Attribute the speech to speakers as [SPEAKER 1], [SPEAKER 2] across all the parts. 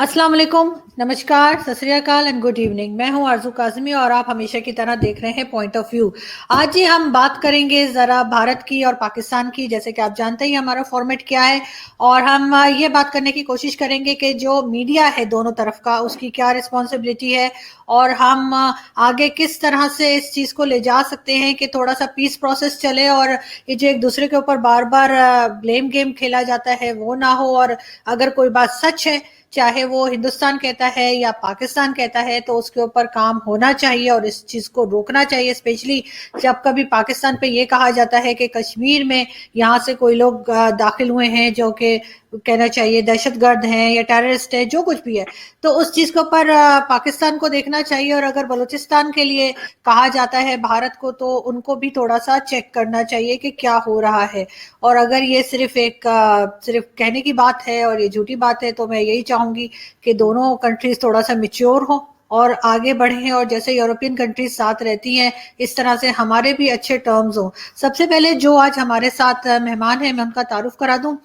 [SPEAKER 1] अस्सलाम वालेकुम, नमस्कार, सत श्री अकाल एंड गुड इवनिंग। मैं हूं आरजू काज़मी और आप हमेशा की तरह देख रहे हैं पॉइंट ऑफ व्यू। आज ही हम बात करेंगे ज़रा भारत की और पाकिस्तान की। जैसे कि आप जानते ही हमारा फॉर्मेट क्या है, और हम ये बात करने की कोशिश करेंगे कि जो मीडिया है दोनों तरफ का, उसकी क्या रिस्पॉन्सिबिलिटी है, और हम आगे किस तरह से इस चीज़ को ले जा सकते हैं कि थोड़ा सा पीस प्रोसेस चले, और ये जो एक दूसरे के ऊपर बार बार ब्लेम गेम खेला जाता है वो ना हो। और अगर कोई बात सच है, चाहे वो हिंदुस्तान कहता है या पाकिस्तान कहता है, तो उसके ऊपर काम होना चाहिए और इस चीज़ को रोकना चाहिए। स्पेशली जब कभी पाकिस्तान पे ये कहा जाता है कि कश्मीर में यहाँ से कोई लोग दाखिल हुए हैं जो कि कहना चाहिए दहशतगर्द हैं या टेररिस्ट है, जो कुछ भी है, तो उस चीज़ के ऊपर पाकिस्तान को देखना चाहिए। और अगर बलूचिस्तान के लिए कहा जाता है भारत को, तो उनको भी थोड़ा सा चेक करना चाहिए कि क्या हो रहा है। और अगर ये सिर्फ कहने की बात है और ये झूठी बात है, तो मैं यही चाहूंगी कि दोनों कंट्रीज थोड़ा सा मिच्योर हो और आगे बढ़ें, और जैसे यूरोपियन कंट्रीज साथ रहती हैं इस तरह से हमारे भी अच्छे टर्म्स हों। सबसे पहले जो आज हमारे साथ मेहमान हैं, मैं उनका तारुफ करा दूं।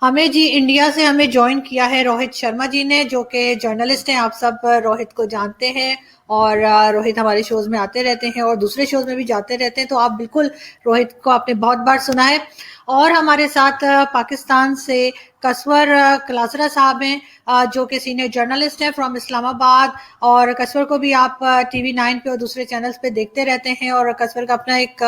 [SPEAKER 1] हमें जी इंडिया से हमें ज्वाइन किया है रोहित शर्मा जी ने, जो कि जर्नलिस्ट हैं। आप सब रोहित को जानते हैं, और रोहित हमारे शोज में आते रहते हैं और दूसरे शोज में भी जाते रहते हैं, तो आप बिल्कुल रोहित को आपने बहुत बार सुना है। और हमारे साथ पाकिस्तान से कसवर कलासरा साहब हैं, जो कि सीनियर जर्नलिस्ट हैं फ्रॉम इस्लामाबाद। और कसवर को भी आप TV9 पे और दूसरे चैनल्स पे देखते रहते हैं, और कसवर का अपना एक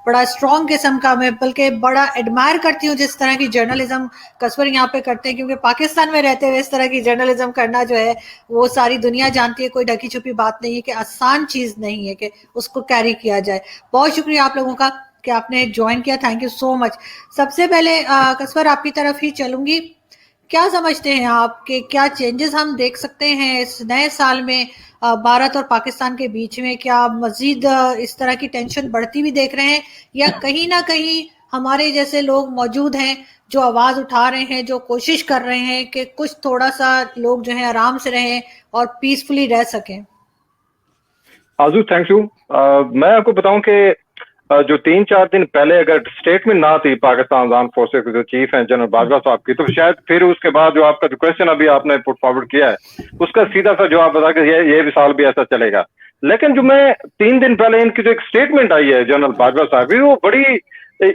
[SPEAKER 1] बड़ा स्ट्रॉन्ग किस्म का, मैं बल्कि बड़ा एडमायर करती हूँ जिस तरह की जर्नलिज्म कसवर यहाँ पे करते हैं, क्योंकि पाकिस्तान में रहते हुए इस तरह की जर्नलिज्म करना जो है वो सारी दुनिया जानती है, कोई ढकी छुपी बात नहीं है, कि आसान चीज नहीं है कि उसको कैरी किया जाए। बहुत शुक्रिया आप लोगों का कि आपने ज्वाइन किया, थैंक यू सो मच। सबसे पहले कसवर आपकी तरफ ही चलूंगी। क्या समझते हैं आप कि क्या चेंजेस हम देख सकते हैं इस नए साल में भारत और पाकिस्तान के बीच में? क्या मजीद इस तरह की टेंशन बढ़ती हुई देख रहे हैं, या कहीं ना कहीं हमारे जैसे लोग मौजूद हैं जो आवाज उठा रहे हैं, जो कोशिश कर रहे हैं कि कुछ थोड़ा सा लोग जो है आराम से रहें और पीसफुली रह सकें?
[SPEAKER 2] आजू थैंक यू। मैं आपको बताऊं कि जो 3-4 दिन पहले अगर स्टेटमेंट ना थी पाकिस्तान आर्म फोर्सेस के जो चीफ हैं जनरल बाजवा साहब की, तो शायद फिर उसके बाद जो आपका जो क्वेश्चन अभी आपने पुट फॉरवर्ड किया है उसका सीधा सा जवाब बता कि ये भी साल भी ऐसा चलेगा। लेकिन जो मैं 3 दिन पहले इनकी जो एक स्टेटमेंट आई है जनरल बाजवा साहब की, वो बड़ी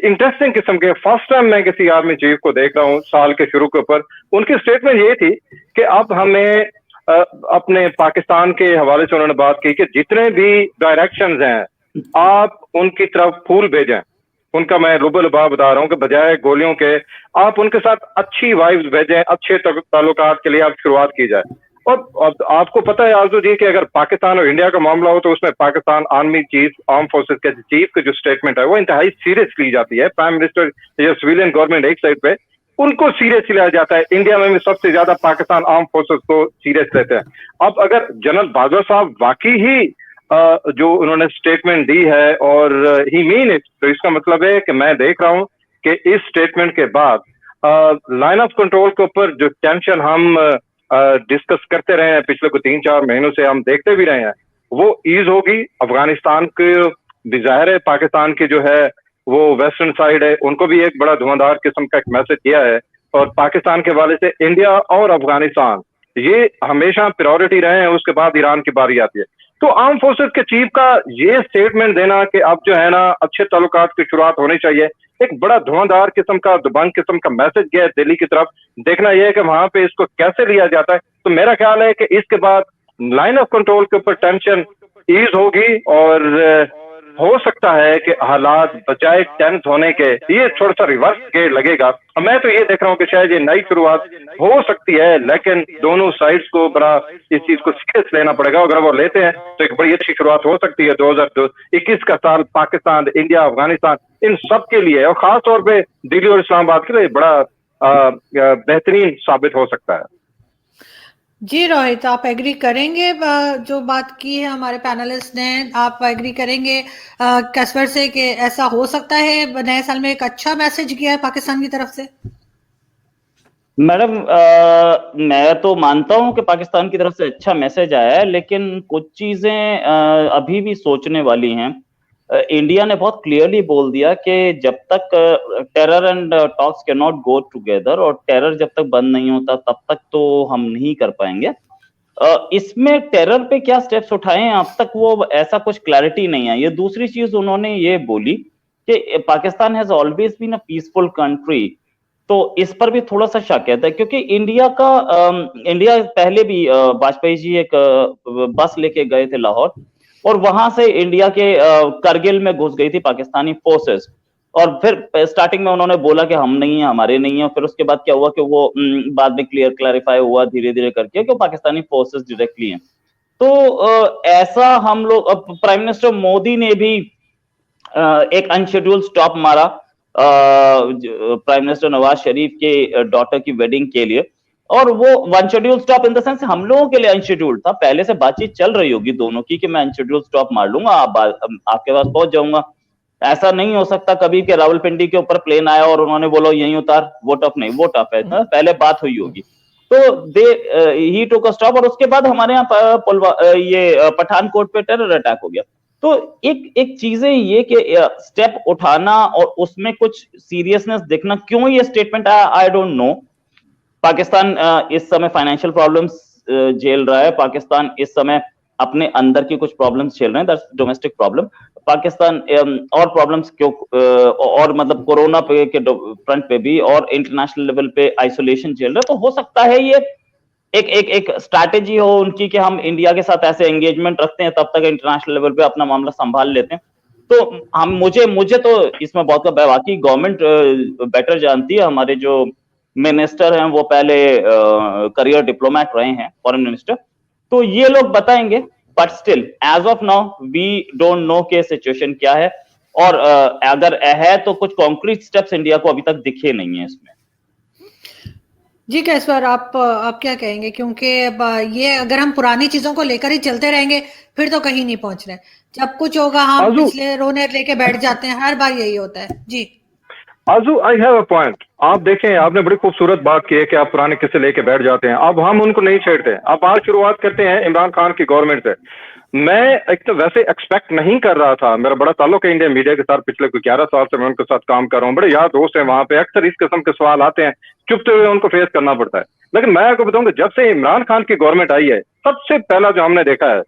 [SPEAKER 2] इंटरेस्टिंग किस्म के, फर्स्ट टाइम मैं किसी आर्मी चीफ को देख रहा हूँ साल के शुरू के ऊपर। उनकी स्टेटमेंट ये थी कि अब हमें अपने पाकिस्तान के हवाले से उन्होंने बात की कि जितने भी डायरेक्शंस हैं आप उनकी तरफ फूल भेजें। उनका मैं लुबा बता रहा हूं कि बजाय गोलियों के आप उनके साथ अच्छी वाइब्स भेजें, अच्छे ताल्लुकात के लिए आप शुरुआत की जाए। और आपको पता है आरजू जी कि अगर पाकिस्तान और इंडिया का मामला हो तो उसमें Pakistan army chief, arm forces के चीफ की जो स्टेटमेंट है वो इंतहाई सीरियस ली जाती है। प्राइम मिनिस्टर या सिविलियन गवर्नमेंट एक साइड पे, उनको सीरियस लिया जाता है। इंडिया में भी सबसे ज्यादा पाकिस्तान आर्म फोर्सेस को सीरियस लेते हैं। अब अगर जनरल बाजवा साहब वाकई ही जो उन्होंने स्टेटमेंट दी है और ही मीन इट, तो इसका मतलब है कि मैं देख रहा हूं कि इस स्टेटमेंट के बाद लाइन ऑफ कंट्रोल के ऊपर जो टेंशन हम डिस्कस करते रहे हैं पिछले को 3-4 महीनों से, हम देखते भी रहे हैं, वो ईज होगी। अफगानिस्तान के भी जाहिर है, पाकिस्तान की जो है वो वेस्टर्न साइड है, उनको भी एक बड़ा धुआंधार किस्म का एक मैसेज किया है। और पाकिस्तान के वाले से इंडिया और अफगानिस्तान ये हमेशा प्रायोरिटी रहे हैं, उसके बाद ईरान की बारी आती है। तो आर्म फोर्सेस के चीफ का ये स्टेटमेंट देना कि अब जो है ना अच्छे ताल्लुकात की शुरुआत होनी चाहिए, एक बड़ा धुआंधार किस्म का, दबंग किस्म का मैसेज गया है दिल्ली की तरफ। देखना यह है कि वहां पे इसको कैसे लिया जाता है। तो मेरा ख्याल है कि इसके बाद लाइन ऑफ कंट्रोल के ऊपर टेंशन ईज होगी, और हो सकता है कि हालात बजाय टेंस होने के ये थोड़ा सा रिवर्स गेयर लगेगा। मैं तो ये देख रहा हूँ कि शायद ये नई शुरुआत हो सकती है, लेकिन दोनों साइड्स को बड़ा इस चीज को सीरियस लेना पड़ेगा। अगर वो लेते हैं तो एक बड़ी अच्छी शुरुआत हो सकती है। 2021 का साल पाकिस्तान, इंडिया, अफगानिस्तान इन सब के लिए, और खास तौर पर दिल्ली और इस्लामाबाद के लिए बड़ा बेहतरीन साबित हो सकता है।
[SPEAKER 1] जी रोहित, आप एग्री करेंगे जो बात की है हमारे पैनलिस्ट ने? आप एग्री करेंगे कसवर से कि ऐसा हो सकता है नए साल में एक अच्छा मैसेज गया है पाकिस्तान की तरफ से?
[SPEAKER 3] मैडम, मैं तो मानता हूं कि पाकिस्तान की तरफ से अच्छा मैसेज आया है, लेकिन कुछ चीजें अभी भी सोचने वाली हैं। इंडिया ने बहुत क्लियरली बोल दिया कि जब तक terror and talks can not go together, और टेरर जब तक बंद नहीं होता तब तक तो हम नहीं कर पाएंगे। इसमें टेरर पे क्या स्टेप्स उठाए हैं अब तक वो ऐसा कुछ क्लैरिटी नहीं है। ये दूसरी चीज उन्होंने ये बोली कि Pakistan has always been a peaceful country, तो इस पर भी थोड़ा सा शक है क्योंकि इंडिया पहले भी वाजपेयी जी एक बस लेके गए थे लाहौर, और वहां से इंडिया के करगिल में घुस गई थी पाकिस्तानी फोर्सेस, और फिर स्टार्टिंग में उन्होंने बोला कि हम नहीं है, हमारे नहीं है, फिर उसके बाद क्या हुआ कि वो बाद में क्लैरिफाई हुआ धीरे धीरे करके कि पाकिस्तानी फोर्सेस डायरेक्टली हैं। तो ऐसा हम लोग, प्राइम मिनिस्टर मोदी ने भी एक अनशेड्यूल स्टॉप मारा प्राइम मिनिस्टर नवाज शरीफ के डॉटर की वेडिंग के लिए, और वो unscheduled stop in the sense हम लोगों के लिए अनशेड्यूल था। पहले से बातचीत चल रही होगी दोनों की कि मैं अनशेड्यूल स्टॉप मार लूंगा, आपके पास पहुंच जाऊंगा। ऐसा नहीं हो सकता कभी कि रावलपिंडी के ऊपर प्लेन आया और उन्होंने बोला यहीं उतार, वो टफ नहीं, वो टफ है, पहले बात हुई होगी। तो ही टुक अ स्टॉप, और उसके बाद हमारे यहाँ ये पठानकोट पे टेरर अटैक हो गया। तो एक चीजें ये कि स्टेप उठाना और उसमें कुछ सीरियसनेस दिखना, क्यों ये स्टेटमेंट आया आई डोंट नो। पाकिस्तान इस समय फाइनेंशियल प्रॉब्लम्स झेल रहा है, पाकिस्तान इस समय अपने अंदर की कुछ प्रॉब्लम्स झेल रहे हैं, दैट्स डोमेस्टिक प्रॉब्लम। पाकिस्तान और प्रॉब्लम्स क्यों, और मतलब कोरोना पे के फ्रंट पे भी और इंटरनेशनल लेवल पे आइसोलेशन झेल रहे हैं। तो हो सकता है ये एक स्ट्रैटेजी हो उनकी कि हम इंडिया के साथ ऐसे एंगेजमेंट रखते हैं, तब तक इंटरनेशनल लेवल पे अपना मामला संभाल लेते हैं। तो हम मुझे तो इसमें बहुत बाकी गवर्नमेंट बेटर जानती है। हमारे जो मिनिस्टर हैं वो पहले करियर डिप्लोमेट रहे हैं, फॉरेन मिनिस्टर, तो ये लोग बताएंगे। But still as of now we don't know के सिचुएशन क्या है, और अगर है तो कुछ कॉन्क्रीट स्टेप्स इंडिया को अभी तक दिखे नहीं है इसमें।
[SPEAKER 1] जी कैसर, आप क्या कहेंगे? क्योंकि ये अगर हम पुरानी चीजों को लेकर ही चलते रहेंगे फिर तो कहीं नहीं पहुंच रहे। जब कुछ होगा हम पिछले रोने लेके बैठ जाते हैं, हर बार यही होता है। जी
[SPEAKER 2] आजू, आई हैव अ पॉइंट। आप देखें, आपने बड़ी खूबसूरत बात की है कि आप पुराने किस्से लेके बैठ जाते हैं। अब हम उनको नहीं छेड़ते। अब आज शुरुआत करते हैं इमरान खान की गवर्नमेंट से। मैं एक तो वैसे एक्सपेक्ट नहीं कर रहा था, मेरा बड़ा ताल्लुक है इंडियन मीडिया के साथ, पिछले कोई 11 साल से मैं उनके साथ काम कर रहा हूँ, बड़े यार दोस्त हैं वहां पे। अक्सर इस किस्म के सवाल आते हैं, चुपते हुए उनको फेस करना पड़ता है। लेकिन मैं आपको बताऊंगा, जब से इमरान खान की गवर्नमेंट आई है, सबसे पहला जो हमने देखा है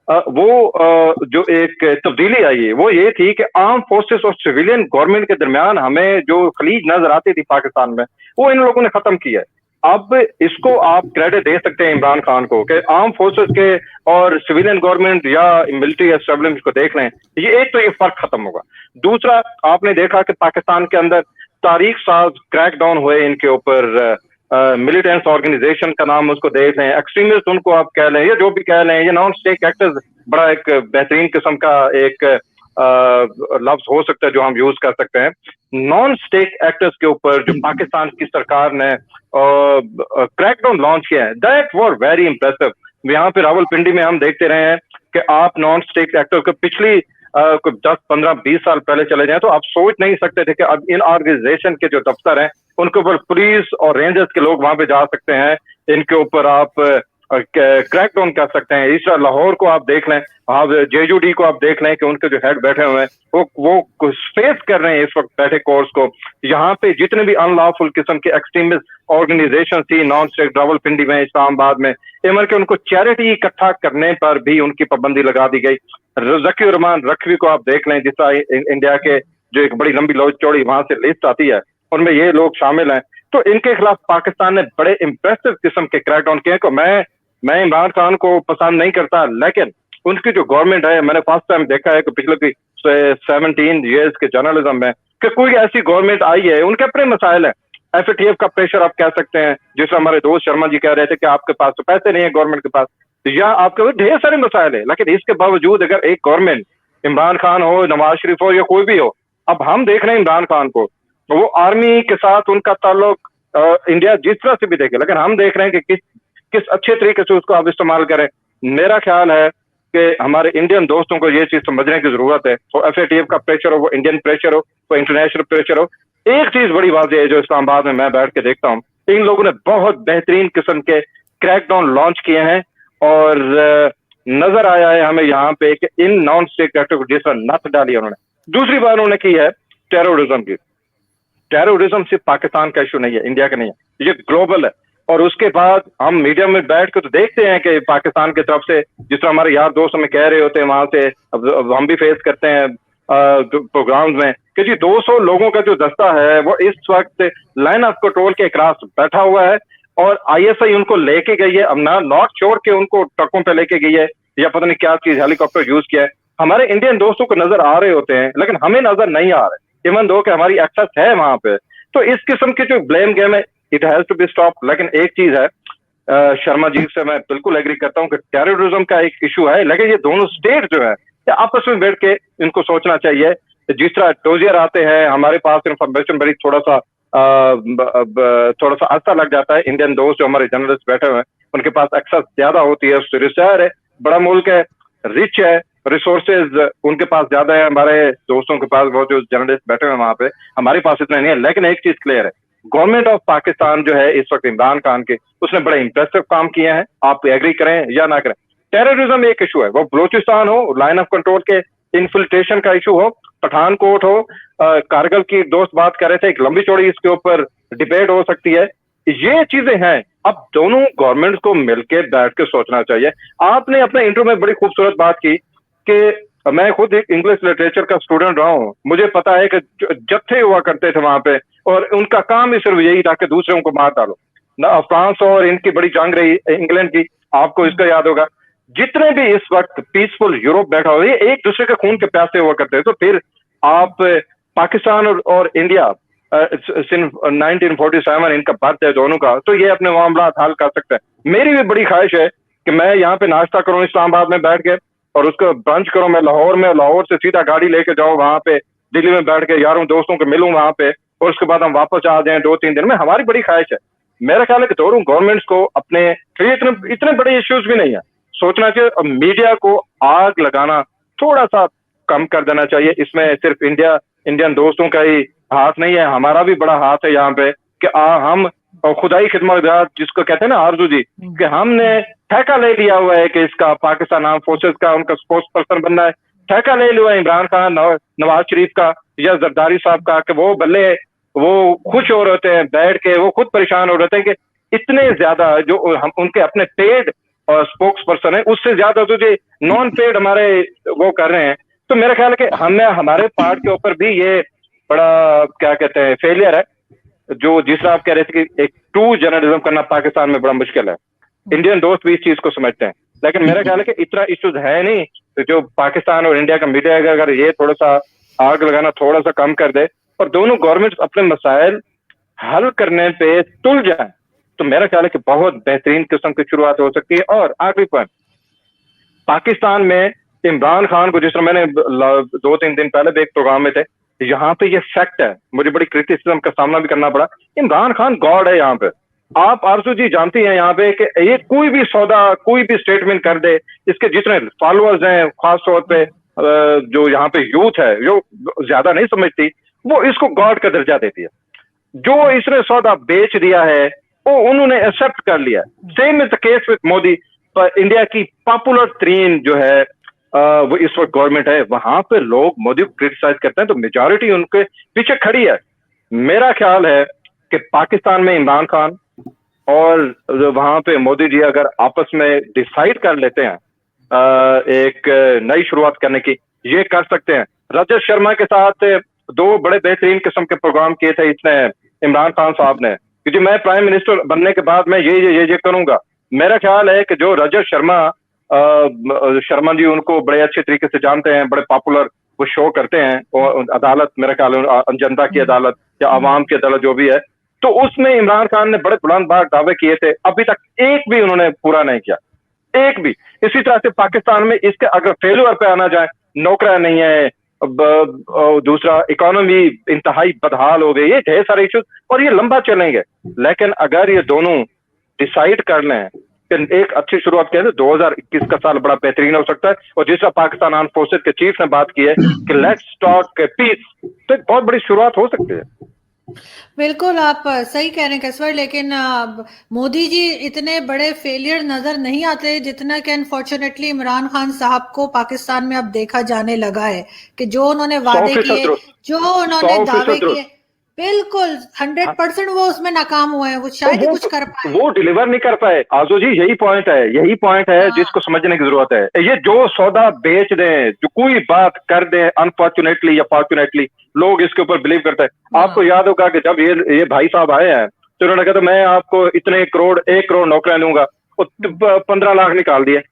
[SPEAKER 2] जो एक तब्दीली आई है वो ये थी कि आर्म फोर्सेस और सिविलियन गवर्नमेंट के दरमियान हमें जो खलीज नजर आती थी पाकिस्तान में, वो इन लोगों ने खत्म किया है। अब इसको आप क्रेडिट दे सकते हैं इमरान खान को कि आर्म फोर्सेस के और सिविलियन गवर्नमेंट या मिलिट्री एस्टेब्लिशमेंट को देख लें। ये एक तो ये फर्क खत्म होगा। दूसरा, आपने देखा कि पाकिस्तान के अंदर तारीख साज क्रैकडाउन हुए इनके ऊपर, मिलिटेंट्स ऑर्गेनाइजेशन का नाम उसको देख लें, एक्सट्रीमिस्ट उनको आप कह लें, या जो भी कह लें, ये नॉन स्टेट एक्टर्स बड़ा एक बेहतरीन किस्म का एक लफ्ज हो सकता है जो हम यूज कर सकते हैं। नॉन स्टेट एक्टर्स के ऊपर जो पाकिस्तान की सरकार ने क्रैकडाउन लॉन्च किया है, दैट वाज वेरी इंप्रेसिव। यहाँ पे रावलपिंडी में हम देखते रहे हैं कि आप नॉन स्टेट एक्टर को पिछली 10, 15, 20 साल पहले चले जाएं तो आप सोच नहीं सकते थे कि अब इन ऑर्गेनाइजेशन के जो दफ्तर हैं उनके ऊपर पुलिस और रेंजर्स के लोग वहां पे जा सकते हैं, इनके ऊपर आप क्रैकडाउन कर सकते हैं। इस तरह लाहौर को आप देख लें, आप जेयूडी को आप देख लें कि उनके जो हेड बैठे हुए हैं वो फेस कर रहे हैं इस वक्त बैठे कोर्स को। यहाँ पे जितने भी अनलॉफुल किस्म के एक्सट्रीमिस्ट ऑर्गेनाइजेशन थी नॉन स्टेट, रावलपिंडी में, इस्लामाबाद में, इमर के उनको चैरिटी इकट्ठा करने पर भी उनकी पाबंदी लगा दी गई। ज़की रहमान रखवी को आप देख लें, जिसका इंडिया के जो एक बड़ी लंबी चौड़ी वहां से लिस्ट आती है उनमें ये लोग शामिल हैं। तो इनके खिलाफ पाकिस्तान ने बड़े इंप्रेसिव किस्म के क्रैकडाउन किए। को मैं इमरान खान को पसंद नहीं करता, लेकिन उनकी जो गवर्नमेंट है, मैंने फर्स्ट टाइम देखा है कि पिछले 17 ईयर्स के जर्नलिज्म में कि कोई ऐसी गवर्नमेंट आई है, उनके अपने मसाइल हैं। FATF का प्रेशर आप कह सकते हैं, जिसमें हमारे दोस्त शर्मा जी कह रहे थे कि आपके पास तो पैसे नहीं है गवर्नमेंट के पास, या आपके ढेर सारे मसाइल है। लेकिन इसके बावजूद अगर एक गवर्नमेंट, इमरान खान हो, नवाज शरीफ हो, या कोई भी हो, अब हम देख रहे हैं इमरान खान को, वो आर्मी के साथ उनका ताल्लुक इंडिया जिस तरह से भी देखे, लेकिन हम देख रहे हैं कि किस अच्छे तरीके से उसको आप इस्तेमाल करें। मेरा ख्याल है कि हमारे इंडियन दोस्तों को ये चीज समझने की जरूरत है। वो FATF का प्रेशर हो, वो इंडियन प्रेशर हो, वो इंटरनेशनल प्रेशर हो। एक चीज बड़ी वाज़ेह है जो इस्लामाबाद में मैं बैठ के देखता हूँ, इन लोगों ने बहुत बेहतरीन किस्म के क्रैकडाउन लॉन्च किए हैं, और नजर आया है हमें यहाँ पे कि इन नॉन स्टेट एक्टर को जिस तरह नथ डाली है उन्होंने। दूसरी बात उन्होंने की है टेररिज्म की। टेररिज्म सिर्फ पाकिस्तान का इशू नहीं है, इंडिया का नहीं है, ये ग्लोबल है। और उसके बाद हम मीडिया में बैठ के तो देखते हैं कि पाकिस्तान की तरफ से जिस तरह हमारे यार दोस्त हमें कह रहे होते हैं वहां से, अब हम भी फेस करते हैं प्रोग्राम्स में कि जी 200 लोगों का जो दस्ता है वो इस वक्त लाइन ऑफ कंट्रोल के क्रॉस बैठा हुआ है और आईएसआई उनको लेके गई है। अब ना नॉट श्योर के उनको ट्रकों पे लेके गई है या पता नहीं क्या चीज हेलीकॉप्टर यूज किया है। हमारे इंडियन दोस्तों को नजर आ रहे होते हैं लेकिन हमें नजर नहीं आ रहे, इवन दो कि हमारी एक्सेस है वहां पे। तो इस किस्म की जो ब्लेम गेम है it has to be stop. लेकिन एक चीज है, शर्मा जी से मैं बिल्कुल एग्री करता हूं कि टेररिज्म का एक इशू है, लेकिन ये दोनों स्टेट जो है आपस में बैठ के इनको सोचना चाहिए। जिस तरह डोजियर आते हैं हमारे पास इंफॉर्मेशन बड़ी थोड़ा सा आस्था लग जाता है। इंडियन दोस्त जो हमारे जर्नलिस्ट बैठे हुए हैं उनके पास एक्सेस ज्यादा होती है, शहर है, बड़ा मुल्क है, रिच है, रिसोर्सेज उनके पास ज्यादा है, हमारे दोस्तों के पास बहुत जो जर्नलिस्ट बैठे हुए वहां पे, हमारे पास इतना नहीं है। लेकिन एक चीज क्लियर है, गवर्नमेंट ऑफ पाकिस्तान जो है इस वक्त इमरान खान के, उसने बड़े इंप्रेसिव काम किए हैं, आप एग्री करें या ना करें। टेररिज्म एक इशू है, वो बलूचिस्तान हो, लाइन ऑफ कंट्रोल के इन्फिल्ट्रेशन का इशू हो, पठानकोट हो, कारगिल की दोस्त बात कर रहे थे, एक लंबी चौड़ी इसके ऊपर डिबेट हो सकती है। ये चीजें हैं, अब दोनों गवर्नमेंट को मिलकर बैठ के सोचना चाहिए। आपने अपने इंटरव्यू में बड़ी खूबसूरत बात की कि मैं खुद एक इंग्लिश लिटरेचर का स्टूडेंट रहा हूं, मुझे पता है कि जत्थे हुआ करते थे वहां पे और उनका काम ही सिर्फ यही था कि दूसरों को मार डालो। ना फ्रांस और इनकी बड़ी जंग रही इंग्लैंड की, आपको इसका याद होगा। जितने भी इस वक्त पीसफुल यूरोप बैठा हुआ है एक दूसरे के खून के प्यासे हुआ करते हैं। तो फिर आप पाकिस्तान और इंडिया सिर्फ 1947 इनका बर्थ है दोनों का, तो ये अपने मामला हल कर सकते हैं। मेरी भी बड़ी ख्वाहिश है कि मैं यहाँ पे नाश्ता करूं इस्लामाबाद में बैठ के और उसको ब्रंच करूं मैं लाहौर में, लाहौर से सीधा गाड़ी लेके जाऊं वहां पे दिल्ली में बैठ के यारों दोस्तों को मिलूं वहां पे और उसके बाद हम वापस आ जाएं 2-3 दिन में। हमारी बड़ी ख्वाहिश है। मेरा ख्याल है कि दोनों गवर्नमेंट्स को अपने इतने बड़े इश्यूज भी नहीं है, सोचना चाहिए और मीडिया को आग लगाना थोड़ा सा कम कर देना चाहिए। इसमें सिर्फ इंडियन दोस्तों का ही हाथ नहीं है, हमारा भी बड़ा हाथ है यहाँ पे कि हम खुदाई खिदमत जिसको कहते हैं ना आरजू जी, कि हमने ठेका ले लिया हुआ है कि इसका पाकिस्तान आर्म फोर्सेस का उनका स्पोक्स पर्सन बनना है। ठेका ले लिया इमरान खान, नवाज शरीफ का या जरदारी साहब का कि वो बल्ले वो खुश हो रहे हैं बैठ के, वो खुद परेशान हो रहे हैं कि इतने ज्यादा जो हम उनके अपने पेड और स्पोक्स पर्सन है उससे ज्यादा तो जो नॉन पेड हमारे वो कर रहे हैं। तो मेरा ख्याल है कि हमें हमारे पार्ट के ऊपर भी ये बड़ा क्या कहते हैं फेलियर है, जो जिस तरह आप कह रहे थे कि एक ट्रू जर्नलिज्म करना पाकिस्तान में बड़ा मुश्किल है। इंडियन दोस्त भी इस चीज को समझते हैं, लेकिन मेरा ख्याल है कि इतना इश्यूज है नहीं। तो जो पाकिस्तान और इंडिया का मीडिया अगर ये थोड़ा सा आग लगाना थोड़ा सा कम कर दे और दोनों गवर्नमेंट अपने मसाइल हल करने पे तुल जाए तो मेरा ख्याल है कि बहुत बेहतरीन किस्म की शुरुआत हो सकती है। और आखिरी पॉइंट, पाकिस्तान में इमरान खान को जिस तरह मैंने 2-3 दिन पहले भी एक प्रोग्राम में थे, यहाँ पे ये फैक्ट है, मुझे बड़ी क्रिटिसिज्म का सामना भी करना पड़ा। इमरान खान गॉड है यहाँ पे। आप आरजू जी जानती हैं यहाँ पे कि ये कोई भी सौदा कोई भी स्टेटमेंट कर दे, इसके जितने फॉलोअर्स हैं खास तौर पे जो यहाँ पे यूथ है जो ज्यादा नहीं समझती, वो इसको गॉड का दर्जा देती है। जो इसने सौदा बेच दिया है वो उन्होंने एक्सेप्ट कर लिया। Same is the case with Modi. India की पॉपुलर तरीन जो है वो इस वक्त गवर्नमेंट है, वहां पे लोग मोदी को क्रिटिसाइज करते हैं तो मेजॉरिटी उनके पीछे खड़ी है। मेरा ख्याल है कि पाकिस्तान में इमरान खान और वहां पे मोदी जी अगर आपस में डिसाइड कर लेते हैं एक नई शुरुआत करने की, ये कर सकते हैं। रजत शर्मा के साथ 2 बड़े बेहतरीन किस्म के प्रोग्राम किए थे इसने इमरान खान साहब ने, क्योंकि मैं प्राइम मिनिस्टर बनने के बाद मैं ये करूंगा। मेरा ख्याल है कि जो रजत शर्मा जी उनको बड़े अच्छे तरीके से जानते हैं, बड़े पॉपुलर वो शो करते हैं और अदालत, मेरा ख्याल है जनता की अदालत या आवाम की अदालत जो भी है, तो उसमें इमरान खान ने बड़े बुलंद बात दावे किए थे, अभी तक एक भी उन्होंने पूरा नहीं किया, एक भी। इसी तरह से पाकिस्तान में इसके अगर फेल्यूर पे आना जाए, नौकरियां नहीं है, दूसरा इकोनॉमी इंतहाई बदहाल हो गई, ये ढेर सारे इश्यूज और ये लंबा चलेंगे। लेकिन अगर ये दोनों डिसाइड कर लें कि एक अच्छी शुरुआत करें, 2021 का साल बड़ा बेहतरीन हो सकता है। और जिस तरह पाकिस्तान आर्म फोर्सेस के चीफ ने बात की है कि लेट्स टॉक पीस, तो एक बहुत बड़ी शुरुआत हो सकती है।
[SPEAKER 1] बिल्कुल, आप सही कह रहे हैं केसवर, लेकिन मोदी जी इतने बड़े फेलियर नजर नहीं आते जितना कि अनफॉर्चुनेटली इमरान खान साहब को पाकिस्तान में अब देखा जाने लगा है कि जो उन्होंने वादे
[SPEAKER 2] 100%
[SPEAKER 1] किए,
[SPEAKER 2] दुरुस्त,
[SPEAKER 1] जो उन्होंने
[SPEAKER 2] 100%
[SPEAKER 1] दावे
[SPEAKER 2] दुरुस्त।
[SPEAKER 1] किए, बिल्कुल 100% वो उसमें नाकाम हुए हैं, वो
[SPEAKER 2] तो
[SPEAKER 1] शायद ही कुछ कर पाए।
[SPEAKER 2] वो डिलीवर नहीं कर पाए आजो जी, यही पॉइंट है, यही पॉइंट है
[SPEAKER 1] हाँ,
[SPEAKER 2] जिसको समझने की जरूरत है। ये जो सौदा बेच दें, जो कोई बात कर दें, अनफॉर्चुनेटली या फॉर्चुनेटली लोग इसके ऊपर बिलीव करते हैं। आपको
[SPEAKER 1] हाँ,
[SPEAKER 2] याद होगा कि जब ये भाई साहब आए हैं तो उन्होंने कहा था मैं आपको इतने करोड़, 1 करोड़ नौकरियां दूंगा, और 15 लाख निकाल दिए।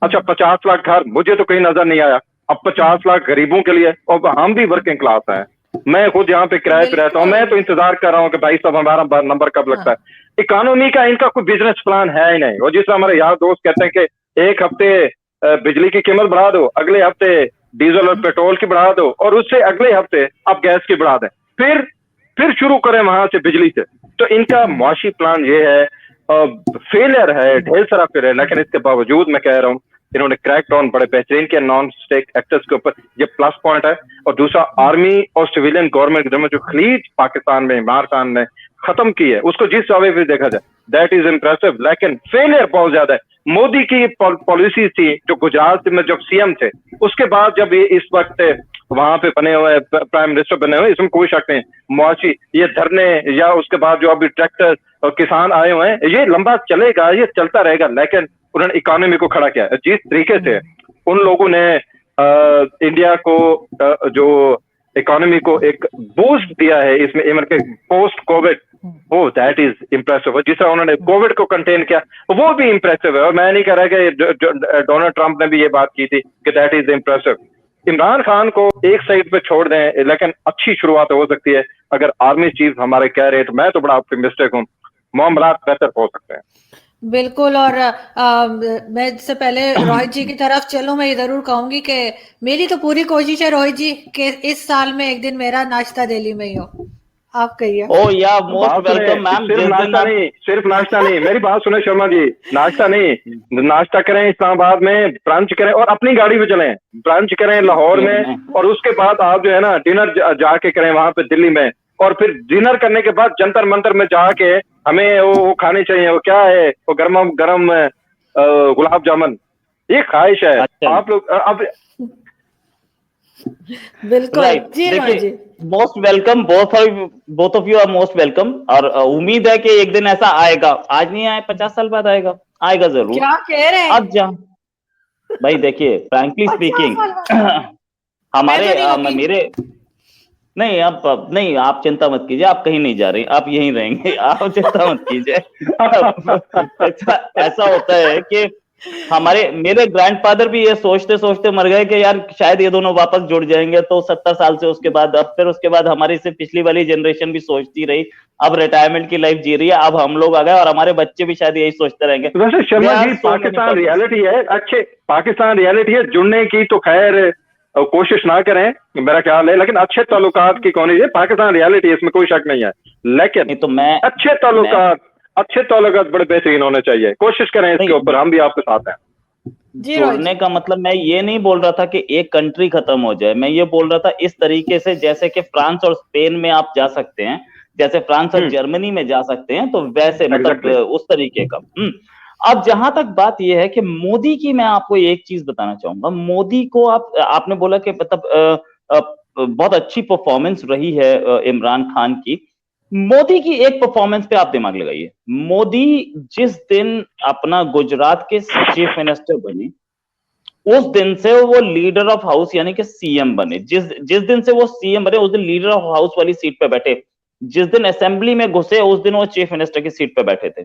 [SPEAKER 2] अच्छा, 50 लाख घर मुझे तो कहीं नजर नहीं आया। अब 50 लाख गरीबों के लिए, और हम भी वर्किंग क्लास हैं, मैं खुद यहाँ पे किराए पे रहता हूँ, मैं तो
[SPEAKER 1] बिल्कुल।
[SPEAKER 2] इंतजार कर रहा हूँ कि भाई साहब हमारा नंबर कब लगता
[SPEAKER 1] हाँ,
[SPEAKER 2] है। इकोनॉमी का इनका कोई बिजनेस प्लान है ही नहीं। और जिस तरह हमारे यार दोस्त कहते हैं कि एक हफ्ते बिजली की कीमत बढ़ा दो, अगले हफ्ते डीजल और पेट्रोल की बढ़ा दो, और उससे अगले हफ्ते आप गैस की बढ़ा दें, फिर शुरू करें वहां से बिजली से। तो इनका मुआशी प्लान ये है, फेलियर है, ढेर सारा फेलियर। लेकिन इसके बावजूद मैं कह रहा हूँ इन्होंने क्रैक डाउन बड़े बेहतरीन किया नॉन स्टेट एक्टर्स के ऊपर, ये प्लस पॉइंट है। और दूसरा, आर्मी और सिविलियन गवर्नमेंट जो खलीज पाकिस्तान में इमरान खान ने खत्म की है, उसको जिस जगह भी देखा जाए दैट इज इम्प्रेसिव, लेकिन फेलियर बहुत ज्यादा है। मोदी की पॉलिसी थी जो गुजरात में जब सीएम थे, उसके बाद जब ये इस वक्त वहां पे बने हुए प्राइम मिनिस्टर बने हुए, इसमें कोई शक नहीं। मुआशी ये धरने, या उसके बाद जो अभी ट्रैक्टर और किसान आए हुए हैं, ये लंबा चलेगा, ये चलता रहेगा। लेकिन उन्होंने इकोनॉमी को खड़ा किया जिस तरीके से उन लोगों ने इंडिया को जो इकोनॉमी को एक बूस्ट दिया है इसमें, इवन के पोस्ट कोविड, वो दैट इज इम्प्रेसिव। जिस तरह उन्होंने कोविड को कंटेन किया, वो भी इम्प्रेसिव है। और मैं नहीं कह रहा कि डोनाल्ड ट्रंप ने भी ये बात की थी कि that is impressive. Imran Khan को एक साइड पे छोड़ दें, लेकिन अच्छी शुरुआत हो सकती है अगर आर्मी चीफ हमारे कह रहे हैं, तो मैं तो बड़ा ऑप्टिमिस्टिक हूँ, मामलात बेहतर हो सकते हैं।
[SPEAKER 1] बिल्कुल। और मैं इससे पहले रोहित जी की तरफ चलूं, मैं ये जरूर कहूंगी कि मेरी तो पूरी कोशिश है रोहित जी कि इस साल में एक दिन मेरा नाश्ता दिल्ली में ही हो। आप कहिए।
[SPEAKER 3] ओ या मोस्ट
[SPEAKER 2] बात सुने,
[SPEAKER 3] वेलकम मैम।
[SPEAKER 2] सिर्फ
[SPEAKER 3] जिस दिन
[SPEAKER 2] नाश्ता
[SPEAKER 3] आप
[SPEAKER 2] नहीं, सिर्फ नाश्ता नहीं, मेरी बात सुने शर्मा जी, नाश्ता नहीं, नाश्ता करें इस्लामाबाद में, ब्रंच करें और अपनी गाड़ी पे चलें, ब्रंच करें लाहौर में, और उसके बाद आप जो है ना डिनर जाके करें वहां पे दिल्ली में। और फिर डिनर करने के बाद जंतर मंतर में जाके हमें वो खाने चाहिए, वो क्या है, वो गरम गरम गुलाब जामुन, ये ख्वाहिश है।
[SPEAKER 3] अच्छा
[SPEAKER 2] आप लोग अब
[SPEAKER 1] बिल्कुल
[SPEAKER 3] राइट,
[SPEAKER 1] जी रोहित जी।
[SPEAKER 3] देखिए most welcome, both of you are most welcome. और उम्मीद है कि एक दिन ऐसा आएगा, आज नहीं आए 50 साल बाद आएगा, आएगा जरूर।
[SPEAKER 1] क्या कह रहे हैं?
[SPEAKER 3] अब जा भाई देखिए, फ्रैंकली
[SPEAKER 1] 50
[SPEAKER 3] स्पीकिंग
[SPEAKER 1] साल बाद?
[SPEAKER 3] हमारे
[SPEAKER 1] मैं तो नहीं रुकी।
[SPEAKER 3] मेरे नहीं, आप नहीं, आप चिंता मत कीजिए, आप कहीं नहीं जा रही, आप यहीं रहेंगे, आप चिंता मत कीजिए। ऐसा होता है कि मेरे ग्रैंडफादर भी ये सोचते सोचते मर गए कि यार शायद ये दोनों वापस जुड़ जाएंगे, तो 70 साल से उसके बाद अब फिर उसके बाद हमारी से पिछली वाली जनरेशन भी सोचती रही, अब रिटायरमेंट की लाइफ जी रही है, अब हम लोग आ गए और हमारे बच्चे भी शायद यही सोचते रहेंगे।
[SPEAKER 2] वैसे शर्मा जी, पाकिस्तान रियलिटी है, अच्छे पाकिस्तान रियलिटी है, जुड़ने की तो खैर कोशिश ना करें मेरा ख्याल है, लेकिन अच्छे ताल्लुकात की कौन है, पाकिस्तान रियलिटी है, इसमें कोई शक नहीं है। लेकिन
[SPEAKER 3] नहीं तो मैं
[SPEAKER 2] अच्छे ताल्लुकात बड़े बेहतरीन होने चाहिए, कोशिश करें इसके ऊपर, हम भी आपके साथ हैं।
[SPEAKER 3] जुड़ने का मतलब मैं ये नहीं बोल रहा था कि एक कंट्री खत्म हो जाए, मैं ये बोल रहा था इस तरीके से जैसे कि फ्रांस और स्पेन में आप जा सकते हैं, जैसे फ्रांस और जर्मनी में जा सकते हैं, तो वैसे मतलब उस तरीके का। अब जहां तक बात यह है कि मोदी की, मैं आपको एक चीज बताना चाहूंगा, मोदी को आपने बोला कि मतलब बहुत अच्छी परफॉर्मेंस रही है इमरान खान की। मोदी की एक परफॉर्मेंस पे आप दिमाग लगाइए, मोदी जिस दिन अपना गुजरात के चीफ मिनिस्टर बने, उस दिन से वो लीडर ऑफ हाउस यानी कि सीएम बने। जिस दिन से वो सीएम बने, उस दिन लीडर ऑफ हाउस वाली सीट पे बैठे। जिस दिन असेंबली में घुसे, उस दिन वो चीफ मिनिस्टर की सीट पे बैठे थे।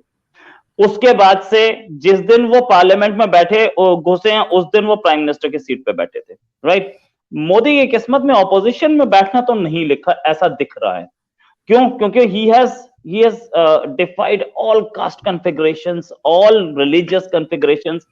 [SPEAKER 3] उसके बाद से जिस दिन वो पार्लियामेंट में बैठे घुसे हैं, उस दिन वो प्राइम मिनिस्टर की सीट पे बैठे थे। राइट, मोदी की किस्मत में ऑपोजिशन में बैठना तो नहीं लिखा, ऐसा दिख रहा है। क्यों? क्योंकि he has defied all caste configurations, all religious configurations।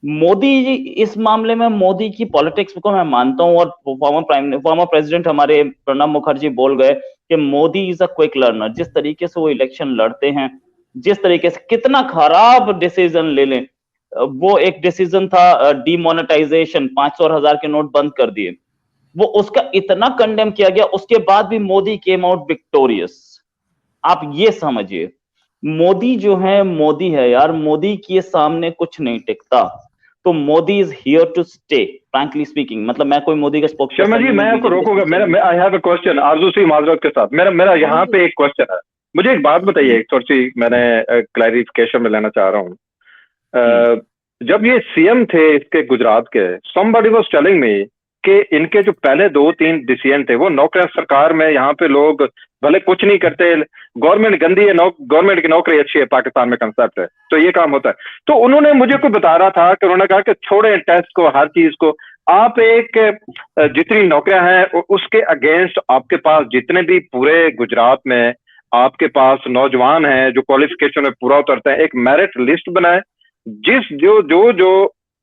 [SPEAKER 3] Modi ji इस मामले में, मोदी की पॉलिटिक्स को मैं मानता हूं, और फॉर्मर प्रेसिडेंट हमारे प्रणब मुखर्जी बोल गए कि Modi is a quick learner. जिस तरीके से वो इलेक्शन लड़ते हैं, जिस तरीके से कितना खराब डिसीजन ले लें, वो एक डिसीजन था डीमोनेटाइजेशन, 500 और 1000 के नोट बंद कर दिए। वो उसका इतना कंडेम किया गया, उसके बाद भी मोदी केम आउट विक्टोरियस। आप ये समझिए, मोदी जो है मोदी है यार, मोदी के सामने कुछ नहीं टिकता। तो Modi is here to stay, frankly speaking. मतलब मैं कोई मोदी का स्पोक्सपर्सन
[SPEAKER 2] शर्मा जी, मैं आपको रोकूंगा। मेरा आई हैव अ क्वेश्चन आरजू सी माजरत के साथ। मेरा यहाँ पे एक क्वेश्चन है। मुझे एक बात बताइए, एक थोड़ी सी मैंने क्लैरिफिकेशन में लेना चाह रहा हूँ। जब ये सीएम थे इसके गुजरात के, somebody was telling me कि इनके जो पहले 2-3 डिसीजन थे वो नौकरियां सरकार में, यहाँ पे लोग भले कुछ नहीं करते, गवर्नमेंट गंदी है, गवर्नमेंट की नौकरी अच्छी है, पाकिस्तान में कंसेप्ट है, तो ये काम होता है। तो उन्होंने मुझे कोई बता रहा था कि उन्होंने कहा कि छोड़े टेस्ट को, हर चीज को, आप एक जितनी नौकरियां हैं उसके अगेंस्ट आपके पास जितने भी पूरे गुजरात में आपके पास नौजवान हैं जो क्वालिफिकेशन में पूरा उतरते हैं, एक मेरिट लिस्ट बनाए, जिस जो जो जो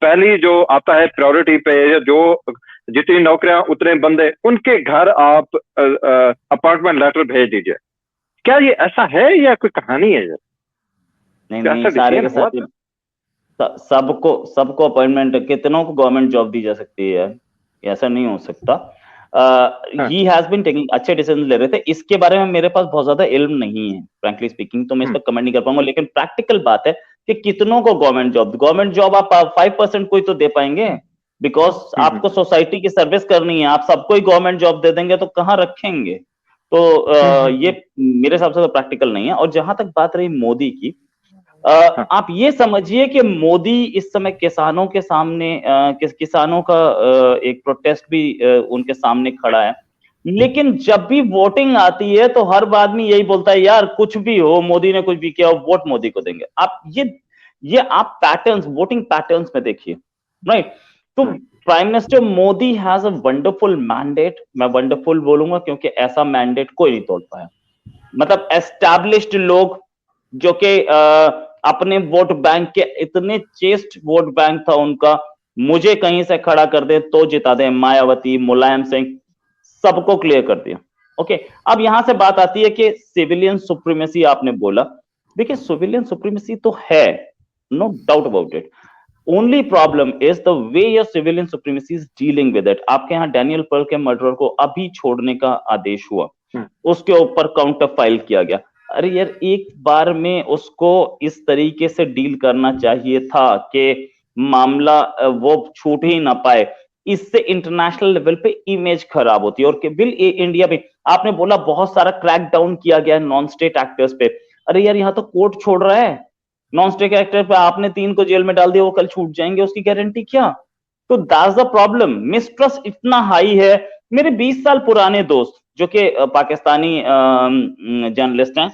[SPEAKER 2] पहली जो आता है प्रायोरिटी पे, या जो जितनी नौकरियां उतने बंदे, उनके घर आप अपॉइंटमेंट लेटर भेज दीजिए। क्या ये ऐसा है या कोई कहानी है?
[SPEAKER 3] नहीं, सारे के साथ सबको अपॉइंटमेंट, कितनों को गवर्नमेंट जॉब दी जा सकती है, ऐसा नहीं हो सकता। ही हैज बीन टेकिंग अच्छे डिसीजन ले रहे थे। इसके बारे में मेरे पास बहुत ज्यादा इल्म नहीं है फ्रैंकली स्पीकिंग, तो मैं इस पर कमेंट नहीं कर पाऊंगा। लेकिन प्रैक्टिकल बात है कि कितनों को गवर्नमेंट जॉब आप 5% कोई तो दे पाएंगे, बिकॉज आपको सोसाइटी की सर्विस करनी है। आप सबको ही गवर्नमेंट जॉब दे देंगे तो कहाँ रखेंगे? तो ये मेरे हिसाब से तो प्रैक्टिकल नहीं है। और जहां तक बात रही मोदी की, आप ये समझिए कि मोदी इस समय किसानों के सामने, किसानों का एक प्रोटेस्ट भी उनके सामने खड़ा है। लेकिन जब भी वोटिंग आती है तो हर आदमी यही बोलता है, यार कुछ भी हो, मोदी ने कुछ भी किया हो, वोट मोदी को देंगे। आप ये आप पैटर्न्स, वोटिंग पैटर्न्स में देखिए, राइट? तो prime minister Modi has a wonderful mandate. मैं वंडरफुल बोलूंगा क्योंकि ऐसा मैंडेट कोई नहीं तोड़ पाया। मतलब एस्टैब्लिश्ड लोग जो कि अपने वोट बैंक के, इतने चेस्ट वोट बैंक था उनका, मुझे कहीं से खड़ा कर दे तो जिता दे, मायावती, मुलायम सिंह, सबको क्लियर कर दिया। ओके, अब यहां से बात आती है कि सिविलियन सुप्रीमेसी आपने बोला। देखिए, सिविलियन सुप्रीमेसी तो है, no doubt about it. Only problem is the way your civilian supremacy is dealing with it. आपके यहाँ डैनियल पर्ल के मर्डर को अभी छोड़ने का आदेश हुआ, उसके ऊपर काउंटर फाइल किया गया। अरे यार, एक बार में उसको इस तरीके से डील करना चाहिए था कि मामला वो छूट ही ना पाए। इससे इंटरनेशनल लेवल पे इमेज खराब होती है। और बिल इंडिया में आपने बोला बहुत सारा क्रैक डाउन किया गया नॉन स्टेट एक्टर्स पे। अरे यार, यहाँ तो कोर्ट छोड़ रहा है। नॉन स्टेट एक्टर पे आपने 3 को जेल में डाल दिया, वो कल छूट जाएंगे, उसकी गारंटी क्या? तो दैट्स द प्रॉब्लम। मिसट्रस्ट इतना हाई है। मेरे 20 साल पुराने दोस्त जो कि पाकिस्तानी जर्नलिस्ट हैं,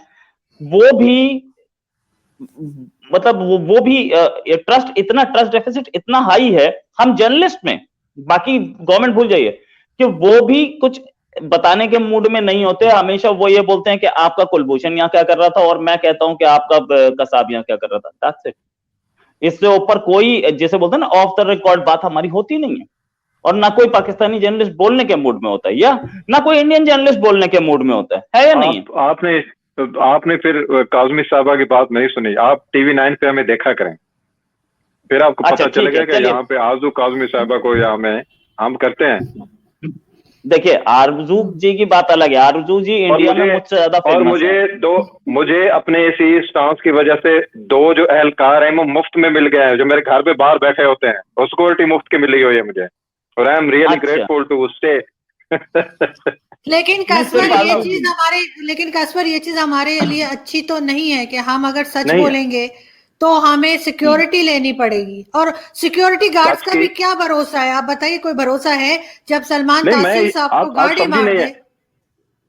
[SPEAKER 3] वो भी मतलब वो भी ट्रस्ट डेफिसिट इतना हाई है हम जर्नलिस्ट में, बाकी गवर्नमेंट भूल जाइए, कि वो भी कुछ बताने के मूड में नहीं होते। हमेशा वो ये बोलते हैं कि आपका कुलभूषण यहाँ क्या कर रहा था, और मैं कहता हूं कि आपका कसाब यहाँ क्या कर रहा था। That's it. इससे ऊपर कोई, जैसे बोलते हैं ना, ऑफ द रिकॉर्ड बात हमारी होती नहीं है। और ना कोई पाकिस्तानी जर्नलिस्ट बोलने के मूड में होता है, या ना कोई इंडियन जर्नलिस्ट बोलने के मूड में होता है या नहीं?
[SPEAKER 2] आपने फिर काज़मी साहबा की बात नहीं सुनी। आप TV9 पे हमें देखा करें, फिर आपको पता चलेगा कि यहाँ पे आरजू काज़मी साहबा को या हम करते हैं।
[SPEAKER 3] देखिए, आरजू जी की बात अलग है। आरजू जी इंडिया में मुझसे ज्यादा फेमस है।
[SPEAKER 2] मुझे अपने इसी स्टांस की वजह से 2 जो एहलकार हैं वो मुफ्त में मिल गए हैं, जो मेरे घर पे बाहर बैठे होते हैं, और सिक्योरिटी मुफ्त की मिली हुई है मुझे, और I am really grateful to stay.
[SPEAKER 1] लेकिन कस्बर ये चीज हमारे लिए अच्छी तो नहीं है कि हम अगर सच बोलेंगे तो हमें सिक्योरिटी लेनी पड़ेगी। और सिक्योरिटी गार्ड्स का भी क्या भरोसा है? आप बताइए, कोई भरोसा है जब सलमान तासीर साहब को गाड़ी मार दे?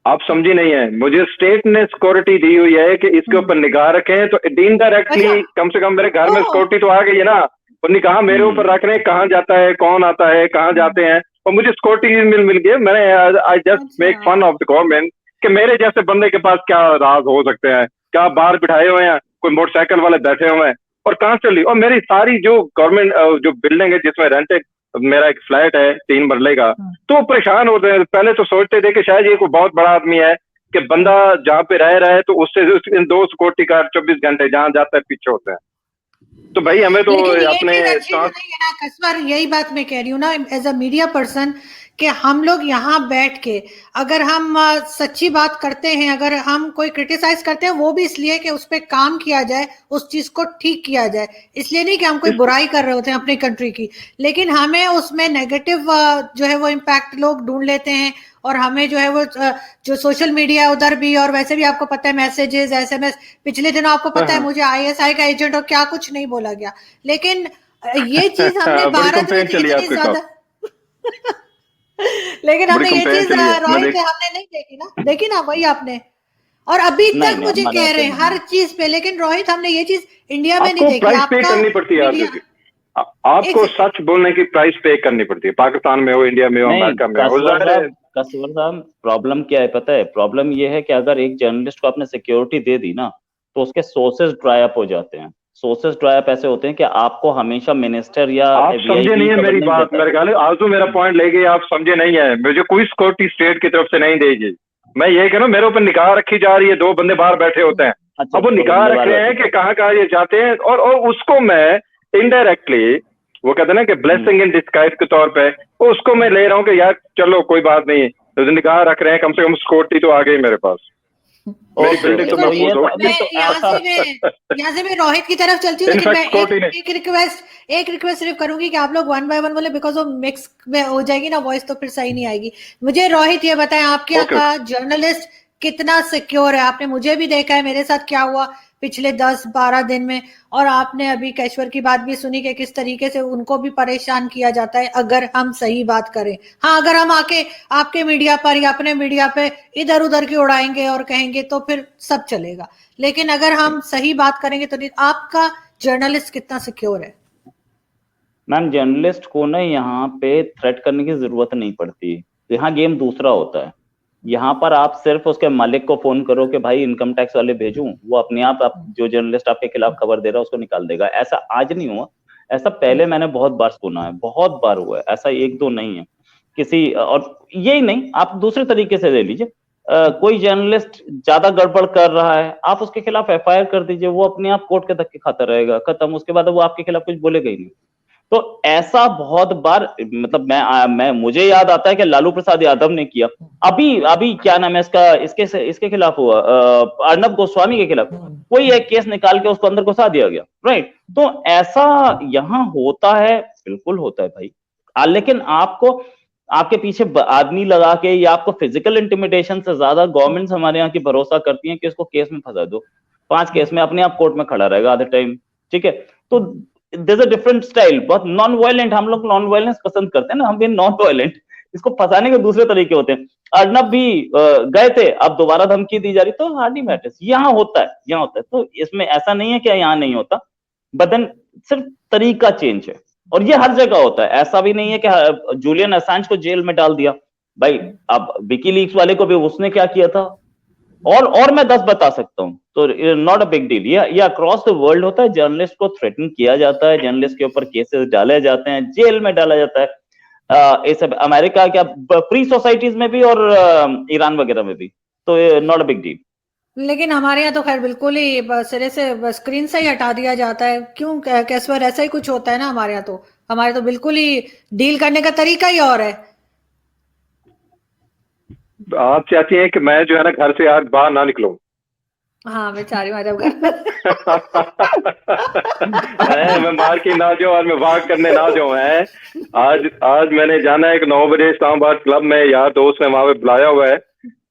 [SPEAKER 2] आप समझी नहीं है। मुझे स्टेट ने सिक्योरिटी दी हुई है कि इसके ऊपर निगाह रखें, तो इनडायरेक्टली कम से कम मेरे घर में सिक्योरिटी तो आ गई है ना। उन्होंने कहा मेरे ऊपर रख रहे हैं, कहाँ जाता है, कौन आता है, कहाँ जाते हैं, और मुझे सिक्योरिटी मिल गई। मैंने I just make fun of the government कि मेरे जैसे बंदे के पास क्या राज हो सकते हैं, क्या बाहर बिठाए हुए हैं, कोई मोटरसाइकिल वाले बैठे हुए हैं, और कहाँ चली। और मेरी सारी जो गवर्नमेंट जो बिल्डिंग है जिसमें रेंटेड मेरा एक फ्लैट है 3 मरले का, तो परेशान होते हैं। पहले तो सोचते थे कि शायद ये कोई बहुत बड़ा आदमी है कि बंदा जहाँ पे रह रहा है तो उससे 2 सिक्योरिटी गार्ड 24 घंटे जहाँ जाता है पीछे होते हैं। तो भाई हमें तो अपने
[SPEAKER 1] कस्बर, यही बात मैं कह रही हूँ ना, एज अ मीडिया पर्सन, कि हम लोग यहाँ बैठ के अगर हम सच्ची बात करते हैं, अगर हम कोई क्रिटिसाइज करते हैं, वो भी इसलिए कि उस पर काम किया जाए, उस चीज को ठीक किया जाए, इसलिए नहीं कि हम कोई बुराई कर रहे होते हैं अपनी कंट्री की, लेकिन हमें उसमें नेगेटिव जो है वो इम्पैक्ट लोग ढूंढ लेते हैं, और हमें जो है वो जो सोशल मीडिया उधर भी, और वैसे भी आपको पता है मैसेजेस SMS, पिछले दिनों आपको पता है मुझे ISI का एजेंट और क्या कुछ नहीं बोला गया, लेकिन ये चीज हमने
[SPEAKER 2] बड़ी
[SPEAKER 1] भारत में
[SPEAKER 2] कंप्लेंट चली
[SPEAKER 1] इतनी
[SPEAKER 2] आपके
[SPEAKER 1] ज्यादा लेकिन
[SPEAKER 2] बड़ी
[SPEAKER 1] हमने ये
[SPEAKER 2] कंप्लेंट
[SPEAKER 1] चीज
[SPEAKER 2] चली है।
[SPEAKER 1] रोहित पे हमने नहीं देखी ना, देखी ना वही आपने, और अभी
[SPEAKER 3] नहीं
[SPEAKER 1] तक
[SPEAKER 3] नहीं
[SPEAKER 1] मुझे
[SPEAKER 3] हमारे
[SPEAKER 1] कह
[SPEAKER 3] यहाँ
[SPEAKER 1] रहे
[SPEAKER 3] पे
[SPEAKER 1] हैं
[SPEAKER 3] नहीं।
[SPEAKER 1] हर चीज पे, लेकिन रोहित हमने ये चीज इंडिया में नहीं
[SPEAKER 2] आपको
[SPEAKER 1] देखी।
[SPEAKER 2] प्राइस पे
[SPEAKER 1] आपका
[SPEAKER 2] करनी पड़ती है
[SPEAKER 1] मीडिया
[SPEAKER 2] आपको
[SPEAKER 1] एक
[SPEAKER 2] सच बोलने की प्राइस पे करनी पड़ती है, पाकिस्तान में हो, इंडिया में हो,
[SPEAKER 3] नहीं
[SPEAKER 2] अमेरिका में हो।
[SPEAKER 3] कसवर साहब प्रॉब्लम क्या है पता है? प्रॉब्लम ये है कि अगर एक जर्नलिस्ट को आपने सिक्योरिटी दे दी ना, तो उसके सोर्सेज ड्राई अप हो जाते हैं। सोर्सेज ड्राई अप ऐसे होते हैं कि आपको हमेशा मिनिस्टर या
[SPEAKER 2] आप समझे नहीं है मेरी बात, मेरे ख्याल है आजू मेरा पॉइंट ले गई, आप समझे नहीं है। मुझे कोई सिक्योरिटी स्टेट की तरफ से नहीं देगी। मैं ये कह रहा हूँ, मेरे ऊपर निगाह रखी जा रही है, 2 बंदे बाहर बैठे होते हैं।
[SPEAKER 3] अच्छा,
[SPEAKER 2] अब वो निगाह रख रहे हैं कि कहाँ कहाँ ये जाते हैं, और उसको मैं इनडायरेक्टली, वो कहते हैं ना कि ब्लेसिंग इन डिस्गाइज के तौर पे, उसको मैं ले रहा हूँ कि यार चलो कोई बात नहीं, तो निगाह रख रहे हैं, कम से कम सिक्योरिटी तो आ गई मेरे पास। मेरी बिल्डिंग तो महफूज हो गई।
[SPEAKER 1] यहाँ से मैं रोहित की तरफ चलती हूँ, लेकिन मैं एक रिक्वेस्ट सिर्फ करूंगी कि आप लोग 1 by 1 बोले, बिकॉज वो मिक्स में हो जाएगी ना वॉइस, तो फिर सही नहीं आएगी। मुझे रोहित ये बताएं, आपके यहाँ का जर्नलिस्ट कितना सिक्योर है? आपने मुझे भी देखा है, मेरे साथ क्या हुआ पिछले 10-12 दिन में, और आपने अभी कैश्वर की बात भी सुनी कि किस तरीके से उनको भी परेशान किया जाता है अगर हम सही बात करें। हाँ, अगर हम आके आपके मीडिया पर या अपने मीडिया पे इधर उधर की उड़ाएंगे और कहेंगे तो फिर सब चलेगा, लेकिन अगर हम सही बात करेंगे तो नहीं। आपका जर्नलिस्ट कितना सिक्योर है?
[SPEAKER 3] मैम, जर्नलिस्ट को ना यहाँ पे थ्रेट करने की जरूरत नहीं पड़ती। यहाँ गेम दूसरा होता है। यहाँ पर आप सिर्फ उसके मालिक को फोन करो कि भाई इनकम टैक्स वाले भेजूं, वो अपने आप जो जर्नलिस्ट आपके खिलाफ खबर दे रहा है उसको निकाल देगा। ऐसा आज नहीं हुआ, ऐसा पहले मैंने बहुत बार सुना है, बहुत बार हुआ है ऐसा, 1-2 नहीं है किसी। और यही नहीं, आप दूसरे तरीके से ले लीजिए, कोई जर्नलिस्ट ज्यादा गड़बड़ कर रहा है, आप उसके खिलाफ FIR कर दीजिए, वो अपने आप कोर्ट के धक्के खाता रहेगा, खत्म। उसके बाद वो आपके खिलाफ कुछ बोलेगा ही नहीं। तो ऐसा बहुत बार, मतलब मैं मुझे याद आता है कि लालू प्रसाद यादव ने किया, अभी क्या नाम है इसका, इसके खिलाफ हुआ, अर्नब गोस्वामी के खिलाफ कोई एक केस निकाल के उसको अंदर घुसा दिया गया, राइट? तो ऐसा यहाँ होता है, बिल्कुल होता है भाई। लेकिन आपको आपके पीछे आदमी लगा के या आपको फिजिकल इंटिमिडेशन से ज्यादा गवर्नमेंट्स हमारे यहाँ की भरोसा करती हैं कि इसको केस में फंसा दो, 5 केस में अपने आप कोर्ट में खड़ा रहेगा आधे टाइम, ठीक है? तो there's a different style, बहुत नॉन वायलेंट, हम लोग नॉन वायलेंस पसंद करते हैं ना, हम भी नॉन वायलेंट। इसको फंसाने के दूसरे तरीके होते हैं। अर्नब भी गए थे, अब दोबारा धमकी दी जा रही, तो हार्डली मैटर्स। यहाँ होता है, यहाँ होता है। तो इसमें ऐसा नहीं है कि यहाँ नहीं होता, बदन सिर्फ तरीका चेंज है, और ये हर जगह होता है। ऐसा भी नहीं है कि जूलियन असांज को जेल में डाल दिया भाई, अब विकीलीक्स वाले को भी उसने क्या किया था, और मैं 10 बता सकता हूं। तो नॉट अ बिग डील, ये अक्रॉस द वर्ल्ड होता है। जर्नलिस्ट को थ्रेटन किया जाता है, जर्नलिस्ट के ऊपर केसेस डाले जाते हैं, जेल में डाला जाता है। ये सब अमेरिका क्या फ्री सोसाइटीज में भी और ईरान वगैरह में भी, तो नॉट अ बिग डील।
[SPEAKER 1] लेकिन हमारे यहाँ तो खैर बिल्कुल ही सिरे से स्क्रीन से ही हटा दिया जाता है। क्यों कैश्वर, ऐसा ही कुछ होता है ना हमारे यहाँ? तो हमारे तो बिल्कुल ही डील करने का तरीका ही और है।
[SPEAKER 2] आप चाहती हैं कि मैं जो है ना घर से आज बाहर ना निकलूं?
[SPEAKER 1] हाँ, मैं चाह रही हूँ जब
[SPEAKER 2] मैं मार्केट ना जाऊं और मैं वॉक करने ना जाऊं। है आज मैंने जाना है कि 9 बजे इस्लामाबाद क्लब में यार दोस्त ने वहां पे बुलाया हुआ है,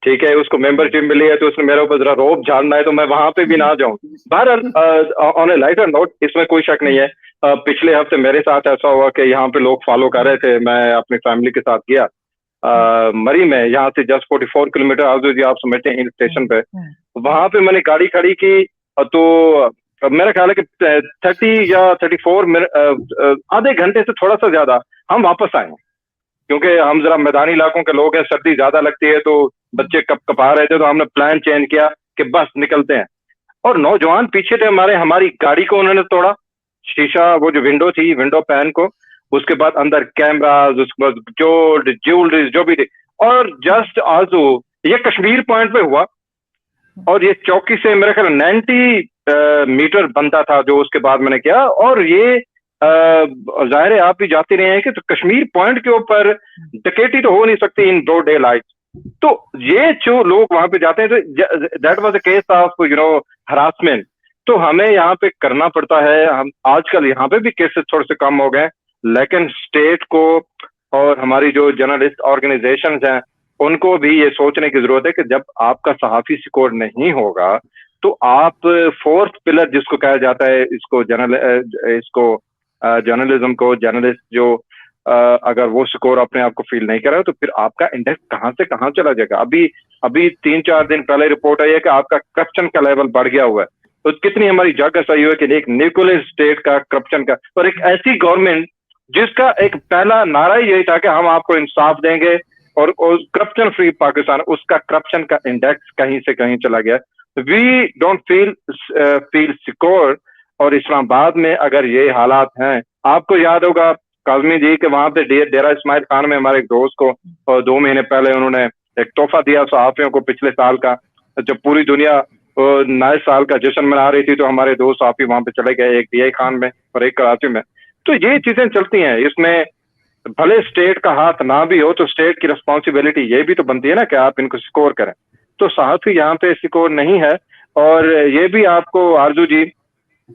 [SPEAKER 2] ठीक है? उसको मेंबरशिप मिली है, तो उसने मेरे ऊपर जरा रोब झाड़ना है, तो मैं वहां पे भी ना जाऊं। बहरहाल ऑन ए लाइटर नोट, इसमें कोई शक नहीं है। पिछले हफ्ते मेरे साथ ऐसा हुआ कि यहाँ पे लोग फॉलो कर रहे थे, मैं अपनी फैमिली के साथ गया मरी में, यहाँ से जस्ट 44 किलोमीटर आप समझते हैं हिल स्टेशन पे। वहां पे मैंने गाड़ी खड़ी की, तो मेरा ख्याल है कि 30 या 34 मिनट, आधे घंटे से थोड़ा सा ज्यादा हम वापस आए, क्योंकि हम जरा मैदानी इलाकों के लोग हैं, सर्दी ज्यादा लगती है, तो बच्चे कपा रहे थे, तो हमने प्लान चेंज किया कि बस निकलते हैं। और नौजवान पीछे थे हमारी गाड़ी को उन्होंने तोड़ा, शीशा, वो जो विंडो थी, विंडो पैन को, उसके बाद अंदर कैमराज, उसके बाद जो ज्वेलरीज जो भी थी। और जस्ट आजू ये कश्मीर पॉइंट पे हुआ, और ये चौकी से मेरे ख्याल 90 मीटर बनता था जो उसके बाद मैंने किया, और ये जाहिर है आप भी जाते रहे हैं कि तो कश्मीर पॉइंट के ऊपर डकैती तो हो नहीं सकती इन ब्रॉड डे लाइट। तो ये जो लोग वहां पे जाते हैं, तो that was a case of harassment. तो हमें यहाँ पे करना पड़ता है, हम आजकल यहाँ पे भी केसेस थोड़े से कम हो गए, लेकिन स्टेट को और हमारी जो जर्नलिस्ट ऑर्गेनाइजेशंस हैं उनको भी ये सोचने की जरूरत है कि जब आपका सहाफी सिक्योर नहीं होगा तो आप फोर्थ पिलर जिसको कहा जाता है, इसको जर्नलिज्म को, जर्नलिस्ट जो अगर वो स्कोर अपने आप को फील नहीं कर रहा है तो फिर आपका इंडेक्स कहां से कहां चला जाएगा। अभी 3-4 दिन पहले रिपोर्ट आई है कि आपका करप्शन का लेवल बढ़ गया हुआ है। तो कितनी हमारी जगह सही हुई कि एक न्यूक्लियर स्टेट का करप्शन का, और एक ऐसी गवर्नमेंट जिसका एक पहला नारा यही था कि हम आपको इंसाफ देंगे और करप्शन फ्री पाकिस्तान, उसका करप्शन का इंडेक्स कहीं से कहीं चला गया। We don't feel secure. और इस्लामाबाद में अगर ये हालात हैं, आपको याद होगा काजमी जी के वहां पे डेरा इस्माइल खान में हमारे एक दोस्त को 2 महीने पहले उन्होंने एक तोहफा दिया सहाफियों को पिछले साल का। जब पूरी दुनिया नए साल का जश्न मना रही थी तो हमारे 2 सहाफी वहां पे चले गए, एक DI खान में और एक कराची में। तो ये चीजें चलती हैं, इसमें भले स्टेट का हाथ ना भी हो तो स्टेट की रिस्पॉन्सिबिलिटी ये भी तो बनती है ना कि आप इनको स्कोर करें। तो सहाफी यहाँ पे स्कोर नहीं है। और ये भी आपको आरजू जी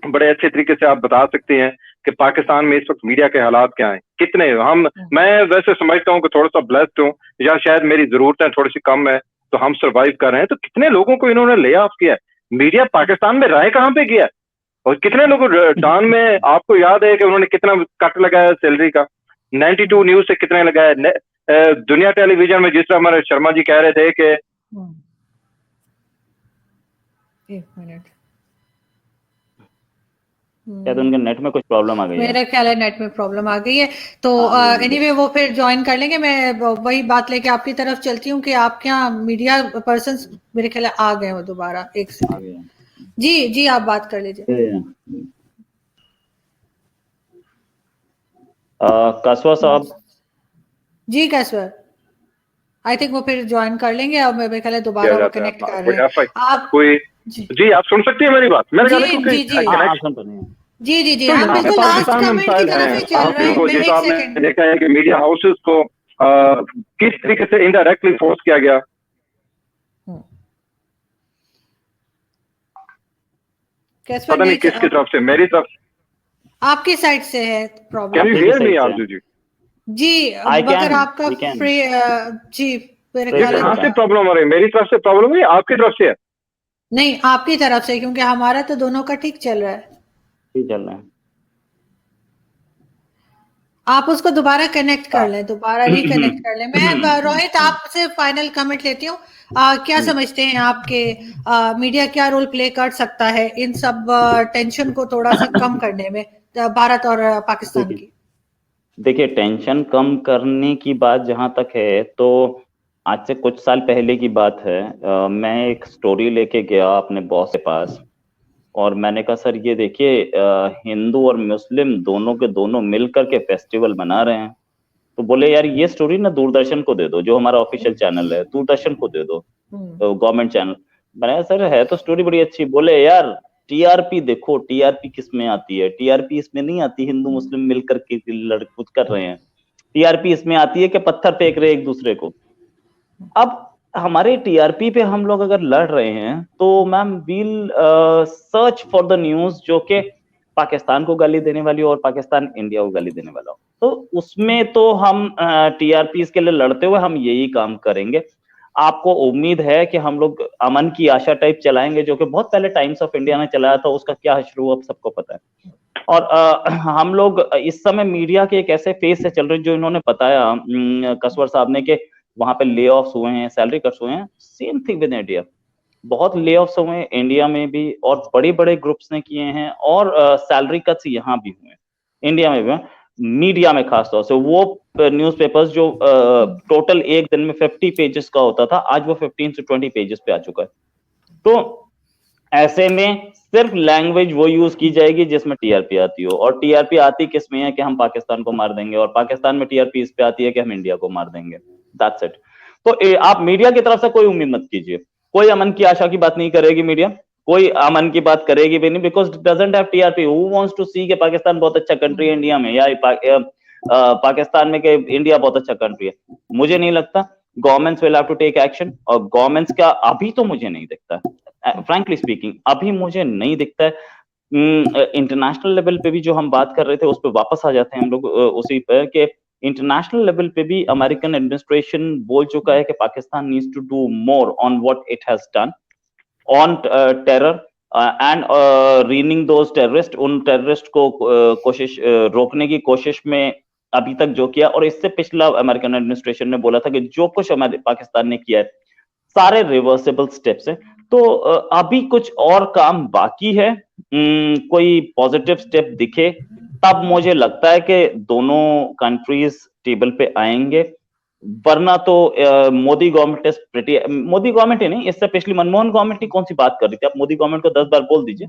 [SPEAKER 2] बड़े अच्छे तरीके से आप बता सकती हैं कि पाकिस्तान में इस वक्त मीडिया के हालात क्या हैं, कितने मैं वैसे समझता हूँ कि थोड़ा सा ब्लेस्ड हूँ, या शायद मेरी जरूरतें थोड़ी सी कम है तो हम सरवाइव कर रहे हैं। तो कितने लोगों को इन्होंने ले ऑफ किया है, मीडिया पाकिस्तान में राय कहाँ पे किया, और कितने लोगों डान में आपको याद है कि उन्होंने कितना कट लगाया सैलरी का, 92 न्यूज से कितने लगाया, दुनिया टेलीविजन में जिस तरह हमारे शर्मा जी कह रहे थे कि
[SPEAKER 1] 1 मिनट,
[SPEAKER 3] शायद उनके नेट में कुछ प्रॉब्लम आ गई है।
[SPEAKER 1] मेरा ख्याल है नेट में प्रॉब्लम आ गई है। तो एनीवे वो फिर ज्वाइन कर लेंगे। मैं वही बात लेके आपकी तरफ चलती हूँ कि आपके यहाँ मीडिया पर्संस मेरे ख्याल है आ गए हो दोबारा। एक सेकंड जी आप बात कर लीजिए।
[SPEAKER 3] कसवा साहब
[SPEAKER 1] जी कसवर, आई थिंक वो फिर ज्वाइन कर लेंगे। अब मेरे ख्याल है दोबारा वो कनेक्ट कर रहे हैं। आप
[SPEAKER 2] जी आप सुन सकती है मेरी बात? मेरे ख्याल है
[SPEAKER 1] जी हम बिल्कुल लास्ट कमेंट की तरफ ही चल रहे हैं। मैं एक सेकंड
[SPEAKER 2] देखा है कि मीडिया हाउसेस को किस तरीके से इनडायरेक्टली फोर्स किया गया। पता नहीं किसकी तरफ से, मेरी तरफ,
[SPEAKER 1] आपकी साइड से है problem.
[SPEAKER 2] Can you hear me आरजू जी?
[SPEAKER 1] जी अगर आपका फ्री जी मेरे ख्याल है
[SPEAKER 2] कहां से प्रॉब्लम हो रही है? मेरी तरफ से प्रॉब्लम है, आपकी तरफ से है?
[SPEAKER 1] नहीं आपकी तरफ से, क्योंकि हमारा तो दोनों का ठीक चल रहा है।
[SPEAKER 3] ठीक चल रहा है।
[SPEAKER 1] आप उसको दोबारा कनेक्ट कर लें, दोबारा रिकनेक्ट कर लें। मैं रोहित आपसे फाइनल कमेंट लेती हूँ। क्या समझते हैं आपके मीडिया क्या रोल प्ले कर सकता है इन सब टेंशन को थोड़ा सा कम करने में, भारत और पाकिस्तान की?
[SPEAKER 3] देखिए, टेंशन कम करने की बात जहां तक है तो आज से कुछ साल पहले की बात है। मैं एक स्टोरी लेके गया अपने बॉस के पास और मैंने कहा सर ये देखिए हिंदू और मुस्लिम दोनों के दोनों मिलकर के फेस्टिवल मना रहे हैं। तो बोले यार ये स्टोरी ना दूरदर्शन को दे दो, जो हमारा ऑफिशियल चैनल है दूरदर्शन को दे दो, तो गवर्नमेंट चैनल। मैंने सर है तो स्टोरी बड़ी अच्छी। बोले यार टीआरपी देखो, टीआरपी किस में आती है? टीआरपी इसमें नहीं आती हिंदू मुस्लिम मिलकर के लड़कुच कर रहे हैं। टीआरपी इसमें आती है कि पत्थर फेंक रहे एक दूसरे को। अब हमारे टीआरपी पे हम लोग अगर लड़ रहे हैं तो ma'am we'll search for the news जो कि पाकिस्तान को गाली देने वाली हो और पाकिस्तान इंडिया को गाली देने वाला हो। तो उसमें तो हम टीआरपी के लिए लड़ते हुए हम यही काम करेंगे। आपको उम्मीद है कि हम लोग अमन की आशा टाइप चलाएंगे, जो कि बहुत पहले टाइम्स ऑफ इंडिया ने चलाया था, उसका क्या हश्र हुआ अब सबको पता है। और हम लोग इस समय मीडिया के एक ऐसे फेज से चल रहे हैं जो इन्होंने बताया कसवर साहब ने कि वहां पे ले ऑफ्स हुए हैं, सैलरी कट्स हुए हैं। सेम थिंग विद इंडिया, बहुत ले ऑफ्स हुए हैं इंडिया में भी और बड़े बड़े ग्रुप्स ने किए हैं, और सैलरी कट्स यहाँ भी हुए हैं, इंडिया में भी, मीडिया में खासतौर से। वो न्यूज़पेपर्स जो टोटल एक दिन में 50 पेजेस का होता था, आज वो 15 से 20 पेजेस पे आ चुका है। तो ऐसे में सिर्फ लैंग्वेज वो यूज की जाएगी जिसमें टीआरपी आती हो, और टीआरपी आती किस में है कि हम पाकिस्तान को मार देंगे, और पाकिस्तान में टीआरपी इस पे आती है कि हम इंडिया को मार देंगे। That's it. तो आप मीडिया की तरफ से कोई उम्मीद मत कीजिए, कोई अमन की आशा की बात नहीं करेगी मीडिया, कोई अमन की बात करेगी भी नहीं, because it doesn't have TRP. Who wants to see कि पाकिस्तान बहुत अच्छा कंट्री है इंडिया में, या पाकिस्तान में कि इंडिया बहुत अच्छा कंट्री है? मुझे नहीं लगता। Governments will have to take action, और गवर्नमेंट्स का अभी तो मुझे नहीं दिखता है, फ्रैंकली स्पीकिंग अभी मुझे नहीं दिखता है। इंटरनेशनल लेवल पे भी जो हम बात कर रहे थे उस पर वापस आ जाते हैं हम लोग उसी पे, कि इंटरनेशनल लेवल पे भी अमेरिकन एडमिनिस्ट्रेशन बोल चुका है कि Pakistan needs to do more on what it has done on terror and reining those terrorist. उन टेररिस्ट को कोशिश रोकने की कोशिश में अभी तक जो किया, और इससे पिछला अमेरिकन एडमिनिस्ट्रेशन ने बोला था कि जो कुछ पाकिस्तान ने किया है सारे रिवर्सेबल स्टेप्स है। तो अभी कुछ और काम बाकी है, कोई पॉजिटिव स्टेप दिखे तब मुझे लगता है कि दोनों कंट्रीज टेबल पे आएंगे, वरना तो मोदी गवर्नमेंट मोदी गवर्नमेंट ही नहीं, इससे पिछली मनमोहन गवर्नमेंट ही कौन सी बात कर रही थी? आप मोदी गवर्नमेंट को 10 बार बोल दीजिए,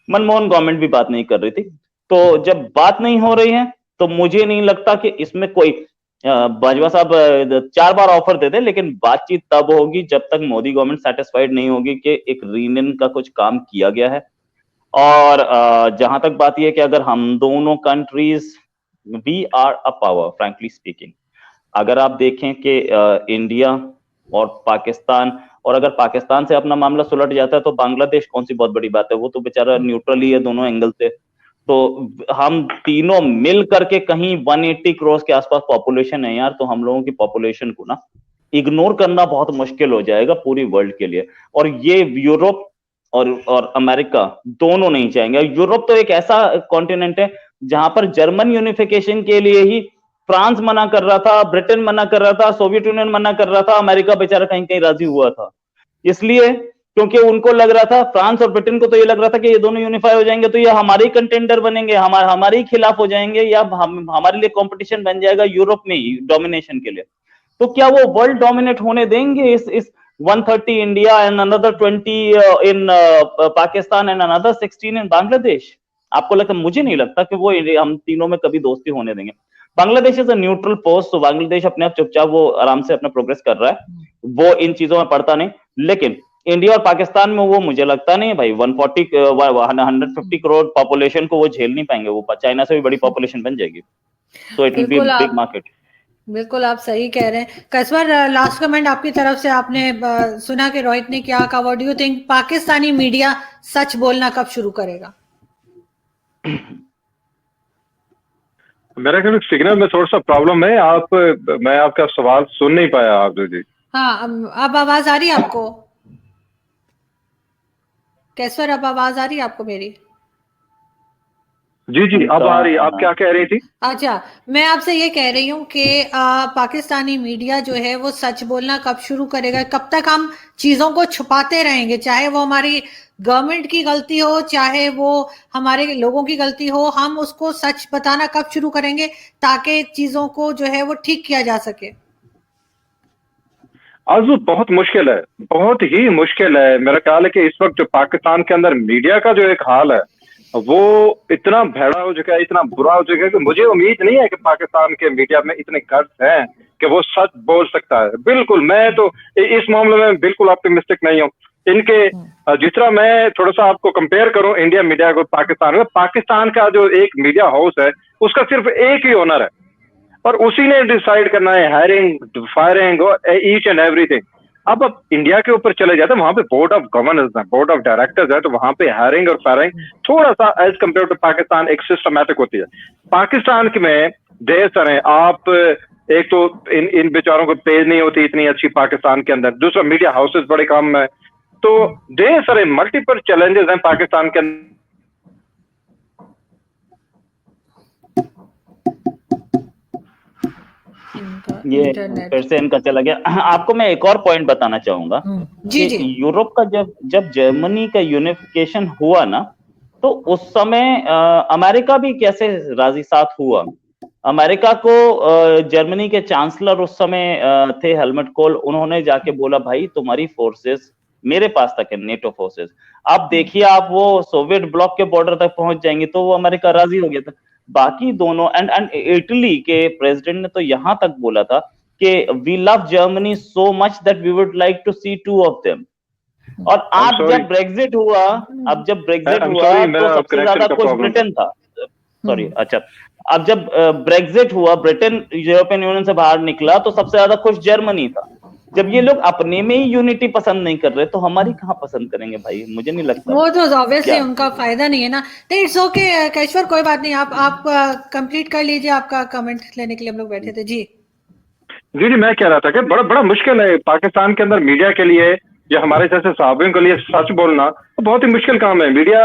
[SPEAKER 3] मनमोहन गवर्नमेंट भी बात नहीं कर रही थी। तो जब बात नहीं हो रही है तो मुझे नहीं लगता कि इसमें कोई बाजवा साहब 4 बार ऑफर दे दे, लेकिन बातचीत तब होगी जब तक मोदी गवर्नमेंट सेटिस्फाइड नहीं होगी कि एक रीयूनियन का कुछ काम किया गया है। और जहां तक बात यह है कि अगर हम दोनों countries, we are a power frankly speaking. अगर आप देखें कि इंडिया और पाकिस्तान, और अगर पाकिस्तान से अपना मामला सुलट जाता है तो बांग्लादेश कौन सी बहुत बड़ी बात है, वो तो बेचारा न्यूट्रल ही है दोनों एंगल से। तो हम तीनों मिल करके कहीं 180 करोड़ के आसपास पॉपुलेशन है यार, तो हम लोगों की पॉपुलेशन को ना इग्नोर करना बहुत मुश्किल हो जाएगा पूरी वर्ल्ड के लिए। और ये यूरोप और अमेरिका दोनों नहीं चाहेंगे। यूरोप तो एक ऐसा कॉन्टिनेंट है जहां पर जर्मन यूनिफिकेशन के लिए ही फ्रांस मना कर रहा था, ब्रिटेन मना कर रहा था, सोवियत यूनियन मना कर रहा था, अमेरिका बेचारा कहीं कहीं राजी हुआ था। इसलिए क्योंकि उनको लग रहा था, फ्रांस और ब्रिटेन को तो ये लग रहा था कि ये दोनों यूनिफाई हो जाएंगे तो ये हमारे ही कंटेंडर बनेंगे, हमारे ही खिलाफ हो जाएंगे, या हमारे लिए कंपटीशन बन जाएगा यूरोप में ही डोमिनेशन के लिए। तो क्या वो वर्ल्ड डोमिनेट होने देंगे इस 130 India and another 20 in Pakistan and another 16 इन बांग्लादेश? आपको लगता? मुझे नहीं लगता कि वो हम तीनों में कभी दोस्ती होने देंगे। Bangladesh is a neutral post, तो बांग्लादेश अपने आप चुपचाप वो आराम से अपना प्रोग्रेस कर रहा है, वो इन चीजों में पड़ता नहीं। लेकिन इंडिया और पाकिस्तान में वो मुझे लगता नहीं है भाई, 150 करोड़ पॉपुलेशन को वो झेल नहीं पाएंगे, वो चाइना से भी बड़ी पॉपुलेशन बन जाएगी, तो it will be a big market.
[SPEAKER 1] बिल्कुल आप सही कह रहे हैं। कसवर, लास्ट कमेंट आपकी तरफ से, आपने सुना कि रोहित ने क्या कहा, what do you think Pakistani media सच बोलना कब शुरू करेगा?
[SPEAKER 2] मेरा ख्याल सिग्नल में थोड़ा सा प्रॉब्लम है, मैं आपका सवाल सुन नहीं पाया आरजू जी।
[SPEAKER 1] हाँ, अब आवाज आ रही है आपको? कैसवर, अब आवाज आ रही है आपको मेरी?
[SPEAKER 2] जी जी, अब आ रही है। आप क्या कह रही थी?
[SPEAKER 1] अच्छा, मैं आपसे ये कह रही हूँ कि पाकिस्तानी मीडिया जो है वो सच बोलना कब शुरू करेगा? कब तक हम चीजों को छुपाते रहेंगे, चाहे वो हमारी गवर्नमेंट की गलती हो, चाहे वो हमारे लोगों की गलती हो, हम उसको सच बताना कब शुरू करेंगे ताकि चीजों को जो है वो ठीक किया जा सके?
[SPEAKER 2] आजू बहुत मुश्किल है, बहुत ही मुश्किल है। मेरा ख्याल है कि इस वक्त जो पाकिस्तान के अंदर मीडिया का जो एक हाल है वो इतना भैड़ा हो चुका है, इतना बुरा हो चुका है कि मुझे उम्मीद नहीं है कि पाकिस्तान के मीडिया में इतने गट्स हैं कि वो सच बोल सकता है। बिल्कुल, मैं तो इस मामले में बिल्कुल ऑप्टिमिस्टिक नहीं हूँ। इनके जिस तरह मैं थोड़ा सा आपको कंपेयर करूं इंडिया मीडिया को पाकिस्तान में, पाकिस्तान का जो एक मीडिया हाउस है उसका सिर्फ एक ही ओनर है और उसी ने डिसाइड करना है हायरिंग, फायरिंग और ईच एंड एवरीथिंग। अब इंडिया के ऊपर चले जाते हैं, वहां पे बोर्ड ऑफ गवर्नर्स है, बोर्ड ऑफ डायरेक्टर्स है, तो वहां पे हायरिंग और फायरिंग थोड़ा सा एज कम्पेयर टू पाकिस्तान एक सिस्टमैटिक होती है। पाकिस्तान में ढेर सारे, आप एक तो इन बेचारों को पेज नहीं होती इतनी अच्छी पाकिस्तान के अंदर, दूसरा मीडिया हाउसेस बड़े कम है, तो ढेर सारे मल्टीपल चैलेंजेस हैं पाकिस्तान के अंदर।
[SPEAKER 3] ये फिर से इनका चला गया। आपको मैं एक और पॉइंट बताना चाहूंगा
[SPEAKER 1] जी जी।
[SPEAKER 3] यूरोप का जब जर्मनी का यूनिफिकेशन हुआ ना, तो उस समय अमेरिका भी कैसे राजी साथ हुआ। अमेरिका को जर्मनी के चांसलर उस समय थे हेलमट कोल, उन्होंने जाके बोला भाई तुम्हारी फोर्सेस मेरे पास तक है, नेटो फोर्सेस। अब देखिए आप वो सोवियत ब्लॉक के बॉर्डर तक पहुंच जाएंगे, तो वो अमेरिका राजी हो गया था। बाकी दोनों एंड इटली के प्रेसिडेंट ने तो यहां तक बोला था कि we love Germany so much that we would like to see 2 of them। और आज जब ब्रेग्जिट हुआ, अब जब ब्रेग्जिट हुआ तो सबसे ज्यादा खुश ब्रिटेन था। सॉरी, अच्छा, अब जब ब्रेग्जिट हुआ, ब्रिटेन यूरोपियन यूनियन से बाहर निकला, तो सबसे ज्यादा खुश जर्मनी था। जब ये लोग अपने में ही यूनिटी पसंद नहीं कर रहे तो हमारी कहाँ पसंद करेंगे भाई, मुझे नहीं लगता।
[SPEAKER 1] वो तो ऑब्वियसली उनका फायदा नहीं है ना। इट्स ओके कैश्वर, कोई बात नहीं, आप कंप्लीट कर लीजिए, आपका कमेंट लेने के लिए हम लोग बैठे थे। जी
[SPEAKER 2] जी, मैं कह रहा था कि बड़ा बड़ा मुश्किल है पाकिस्तान के अंदर मीडिया के लिए या हमारे जैसे साहबियों के लिए सच बोलना तो बहुत ही मुश्किल काम है। मीडिया,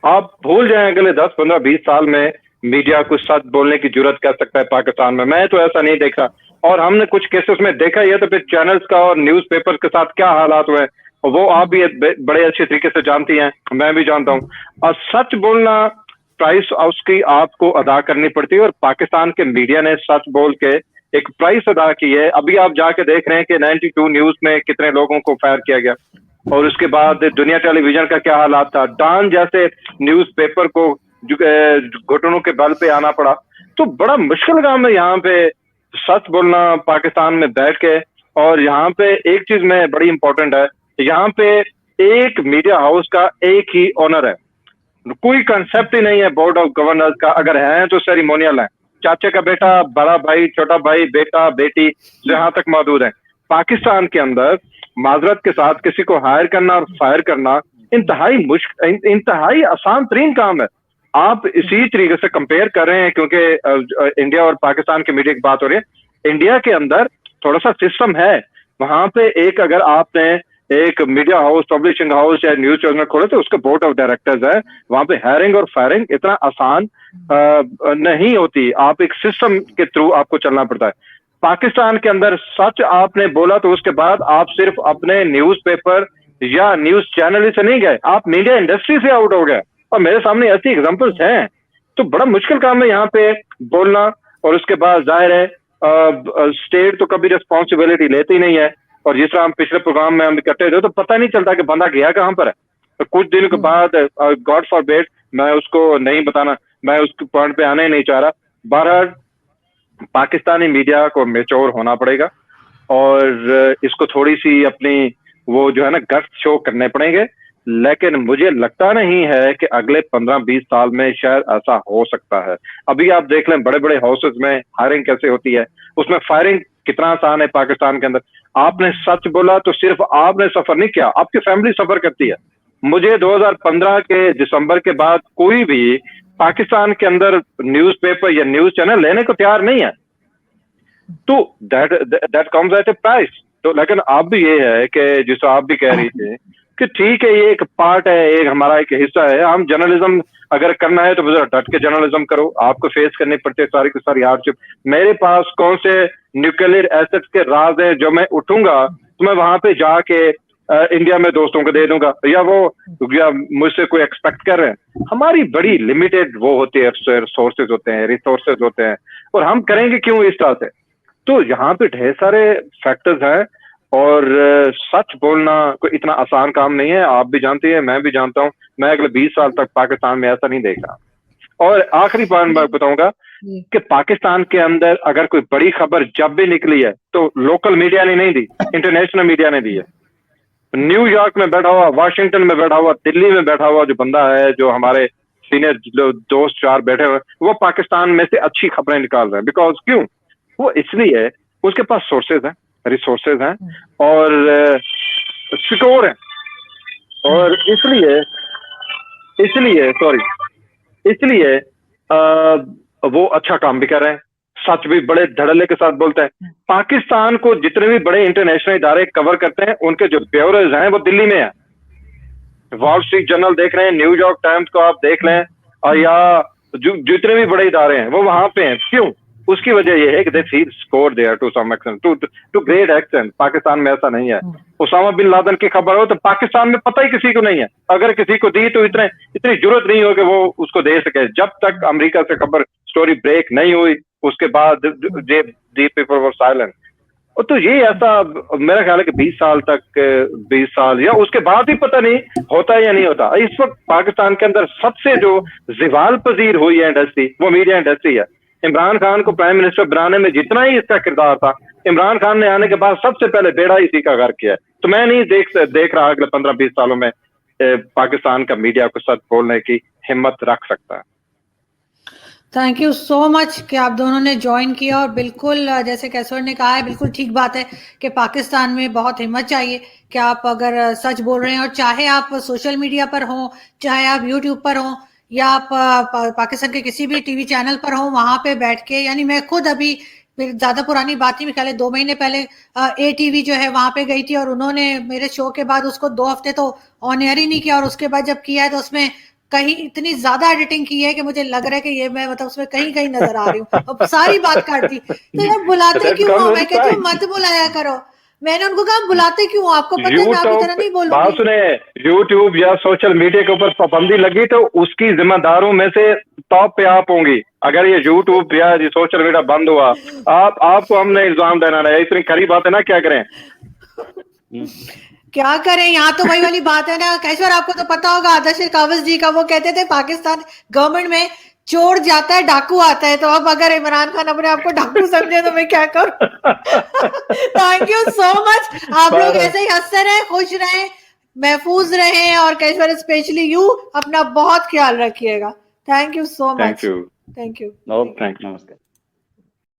[SPEAKER 2] आप भूल जाएं अगले 10, 15, 20 साल में मीडिया कुछ सच बोलने की जरूरत कर सकता है पाकिस्तान में। मैं तो ऐसा नहीं देखा, और हमने कुछ केसेस में देखा ही है। तो फिर चैनल्स का और न्यूज़पेपर के साथ क्या हालात हुए वो आप भी बड़े अच्छे तरीके से जानती हैं, मैं भी जानता हूँ। और सच बोलना प्राइस उसकी आपको अदा करनी पड़ती है, और पाकिस्तान के मीडिया ने सच बोल के एक प्राइस अदा की है। अभी आप जाके देख रहे हैं कि 92 न्यूज में कितने लोगों को फायर किया गया, और उसके बाद दुनिया टेलीविजन का क्या हालात था। डॉन जैसे न्यूज़पेपर को घुटनों के बल पे आना पड़ा। तो बड़ा मुश्किल काम है यहाँ पे सच बोलना पाकिस्तान में बैठ के। और यहाँ पे एक चीज में बड़ी इंपॉर्टेंट है, यहाँ पे एक मीडिया हाउस का एक ही ओनर है, कोई कंसेप्ट ही नहीं है बोर्ड ऑफ गवर्नर्स का। अगर है तो सेरिमोनियल है, चाचे का बेटा, बड़ा भाई, छोटा भाई, बेटा, बेटी, जहां तक मौजूद है। पाकिस्तान के अंदर माजरत के साथ किसी को हायर करना और फायर करना इंतहाई आसान तरीन काम है। आप इसी तरीके से कंपेयर कर रहे हैं क्योंकि इंडिया और पाकिस्तान के मीडिया की बात हो रही है। इंडिया के अंदर थोड़ा सा सिस्टम है, वहां पे एक अगर आपने एक मीडिया हाउस, पब्लिशिंग हाउस या न्यूज चैनल खोले तो उसका बोर्ड ऑफ डायरेक्टर्स है। वहां पे हायरिंग और फायरिंग इतना आसान नहीं होती, आप एक सिस्टम के थ्रू आपको चलना पड़ता है। पाकिस्तान के अंदर सच आपने बोला तो उसके बाद आप सिर्फ अपने न्यूज़पेपर या न्यूज चैनल से नहीं गए, आप मीडिया इंडस्ट्री से आउट हो गए। और मेरे सामने ऐसी एग्जांपल्स हैं। तो बड़ा मुश्किल काम है यहाँ पे बोलना। और उसके बाद जाहिर है स्टेट तो कभी रिस्पॉन्सिबिलिटी लेती नहीं है। और जिस तरह हम पिछले प्रोग्राम में हम इकट्ठे थे तो पता नहीं चलता कि बंदा गया कहाँ पर है। तो कुछ दिनों के बाद गॉड फॉरबिड, मैं उसको नहीं बताना, मैं उस पॉइंट पे आने ही नहीं चाह रहा। बहरहाल पाकिस्तानी मीडिया को मैच्योर होना पड़ेगा और इसको थोड़ी सी अपनी वो जो है ना गट्स शो करने पड़ेंगे। लेकिन मुझे लगता नहीं है कि अगले 15-20 साल में शायद ऐसा हो सकता है। अभी आप देख लें बड़े बड़े हाउसेस में हायरिंग कैसे होती है, उसमें फायरिंग कितना आसान है पाकिस्तान के अंदर। आपने सच बोला तो सिर्फ आपने सफर नहीं किया, आपकी फैमिली सफर करती है। मुझे 2015 के दिसंबर के बाद कोई भी पाकिस्तान के अंदर न्यूज़पेपर या न्यूज चैनल लेने को तैयार नहीं है। तो that comes at A price. तो लेकिन अब भी ये है कि जिसको आप भी कह रही थी कि ठीक है ये एक पार्ट है, एक हमारा एक हिस्सा है। हम जर्नलिज्म अगर करना है तो जरा डट के जर्नलिज्म करो, आपको फेस करनी पड़ती है सारी की सारी हार्डशिप। मेरे पास कौन से न्यूक्लियर एसेट्स के राज है जो मैं उठूंगा तो मैं वहां पे जाके इंडिया में दोस्तों को दे दूंगा, या मुझसे कोई एक्सपेक्ट कर रहे हैं। हमारी बड़ी लिमिटेड वो होती है, रिसोर्सेज होते हैं, और हम करेंगे क्यों इस तरह से। तो यहाँ पे ढेर सारे फैक्टर्स हैं और सच बोलना कोई इतना आसान काम नहीं है। आप भी जानते हैं, मैं भी जानता हूँ। मैं अगले 20 साल तक पाकिस्तान में ऐसा नहीं देखा। और आखिरी पॉइंट मैं बताऊंगा कि पाकिस्तान के अंदर अगर कोई बड़ी खबर जब भी निकली है तो लोकल मीडिया ने नहीं दी, इंटरनेशनल मीडिया ने दी है। न्यूयॉर्क में बैठा हुआ, वाशिंगटन में बैठा हुआ, दिल्ली में बैठा हुआ जो बंदा है, जो हमारे सीनियर दोस्त 4 बैठे हुए, वो पाकिस्तान में से अच्छी खबरें निकाल रहे हैं। बिकॉज क्यों? वो इसलिए उसके पास सोर्सेज हैं, रिसोर्सेज हैं और सिक्योर है। और इसलिए वो अच्छा काम भी कर रहे हैं, सच भी बड़े धड़ल्ले के साथ बोलते हैं। पाकिस्तान को जितने भी बड़े इंटरनेशनल इदारे कवर करते हैं उनके जो ब्यूरोज हैं वो दिल्ली में है। वॉल स्ट्रीट जर्नल देख रहे हैं, न्यूयॉर्क टाइम्स को आप देख लें, और या जितने भी बड़े इदारे हैं वो वहां पे हैं। क्यों? उसकी वजह यह है कि they feel secure there to some extent, to great extent. Pakistan में ऐसा नहीं है। उसामा बिन लादेन की खबर हो तो पाकिस्तान में पता ही किसी को नहीं है। अगर किसी को दी तो इतनी जरूरत नहीं हो कि वो उसको दे सके। जब तक अमेरिका से खबर स्टोरी ब्रेक नहीं हुई उसके बाद दी पीपल वर साइलेंट। तो ये ऐसा मेरा ख्याल है कि 20 साल तक, 20 साल या उसके बाद ही पता नहीं होता है या नहीं होता। इस वक्त पाकिस्तान के अंदर सबसे जो ज़िवाल पजीर हुई है इंडस्ट्री, वो मीडिया इंडस्ट्री है। इमरान खान को प्राइम मिनिस्टर बनाने में जितना ही इसका किरदार था, इमरान खान ने आने के बाद सबसे पहले बेड़ा इसी का घर किया है। तो मैं नहीं देख रहा अगले 15-20 सालों में पाकिस्तान का मीडिया को सच बोलने की हिम्मत रख सकता है।
[SPEAKER 1] थैंक यू सो मच कि आप दोनों ने ज्वाइन किया, और बिल्कुल जैसे कैसवर ने कहा है, बिल्कुल ठीक बात है कि पाकिस्तान में बहुत हिम्मत चाहिए कि आप अगर सच बोल रहे हैं, और चाहे आप सोशल मीडिया पर हों, चाहे आप यूट्यूब पर हों, या आप पाकिस्तान के किसी भी टीवी चैनल पर हों, वहां पे बैठ के, यानी मैं खुद अभी ज्यादा पुरानी बात नहीं, ख्याल है 2 महीने पहले ATV जो है वहां पे गई थी, और उन्होंने मेरे शो के बाद उसको 2 हफ्ते तो ऑन एयर ही नहीं किया, और उसके बाद जब किया है तो उसमें कहीं इतनी ज्यादा एडिटिंग की है कि मुझे लग रहा है कि ये मैं मतलब उसमें कहीं कहीं नजर आ रही हूँ, अब सारी बात काट दी। तो यार बुलाते क्यों हो? मैं कहती हूँ मत बुलाया करो। मैंने उनको कहा बुलाते क्यों? आपको पता है मैं आपकी तरह नहीं बोलूंगी।
[SPEAKER 2] बात सुने, यूट्यूब या सोशल मीडिया के ऊपर पाबंदी लगी तो उसकी जिम्मेदारों में से टॉप पे आप होंगी। अगर ये यूट्यूब या ये सोशल मीडिया बंद हुआ, आपको हमने इल्जाम देना नहीं। इतनी खरी बात है ना, क्या करें?
[SPEAKER 1] क्या करें? यहाँ तो वही वाली बात है ना कैशवर, आपको तो पता होगा आदर्श कावस जी का, वो कहते थे पाकिस्तान गवर्नमेंट में चोर जाता है डाकू आता है, तो अब अगर इमरान खान अपने आप को डाकू समझे तो मैं क्या करूं? Thank you so much. आप लोग ऐसे ही हंसते रहे, खुश रहे, महफूज रहे, और कैशवर स्पेशली यू अपना बहुत ख्याल रखिएगा। Thank you so much.
[SPEAKER 2] Thank you.
[SPEAKER 1] Thank you.
[SPEAKER 3] नमस्कार।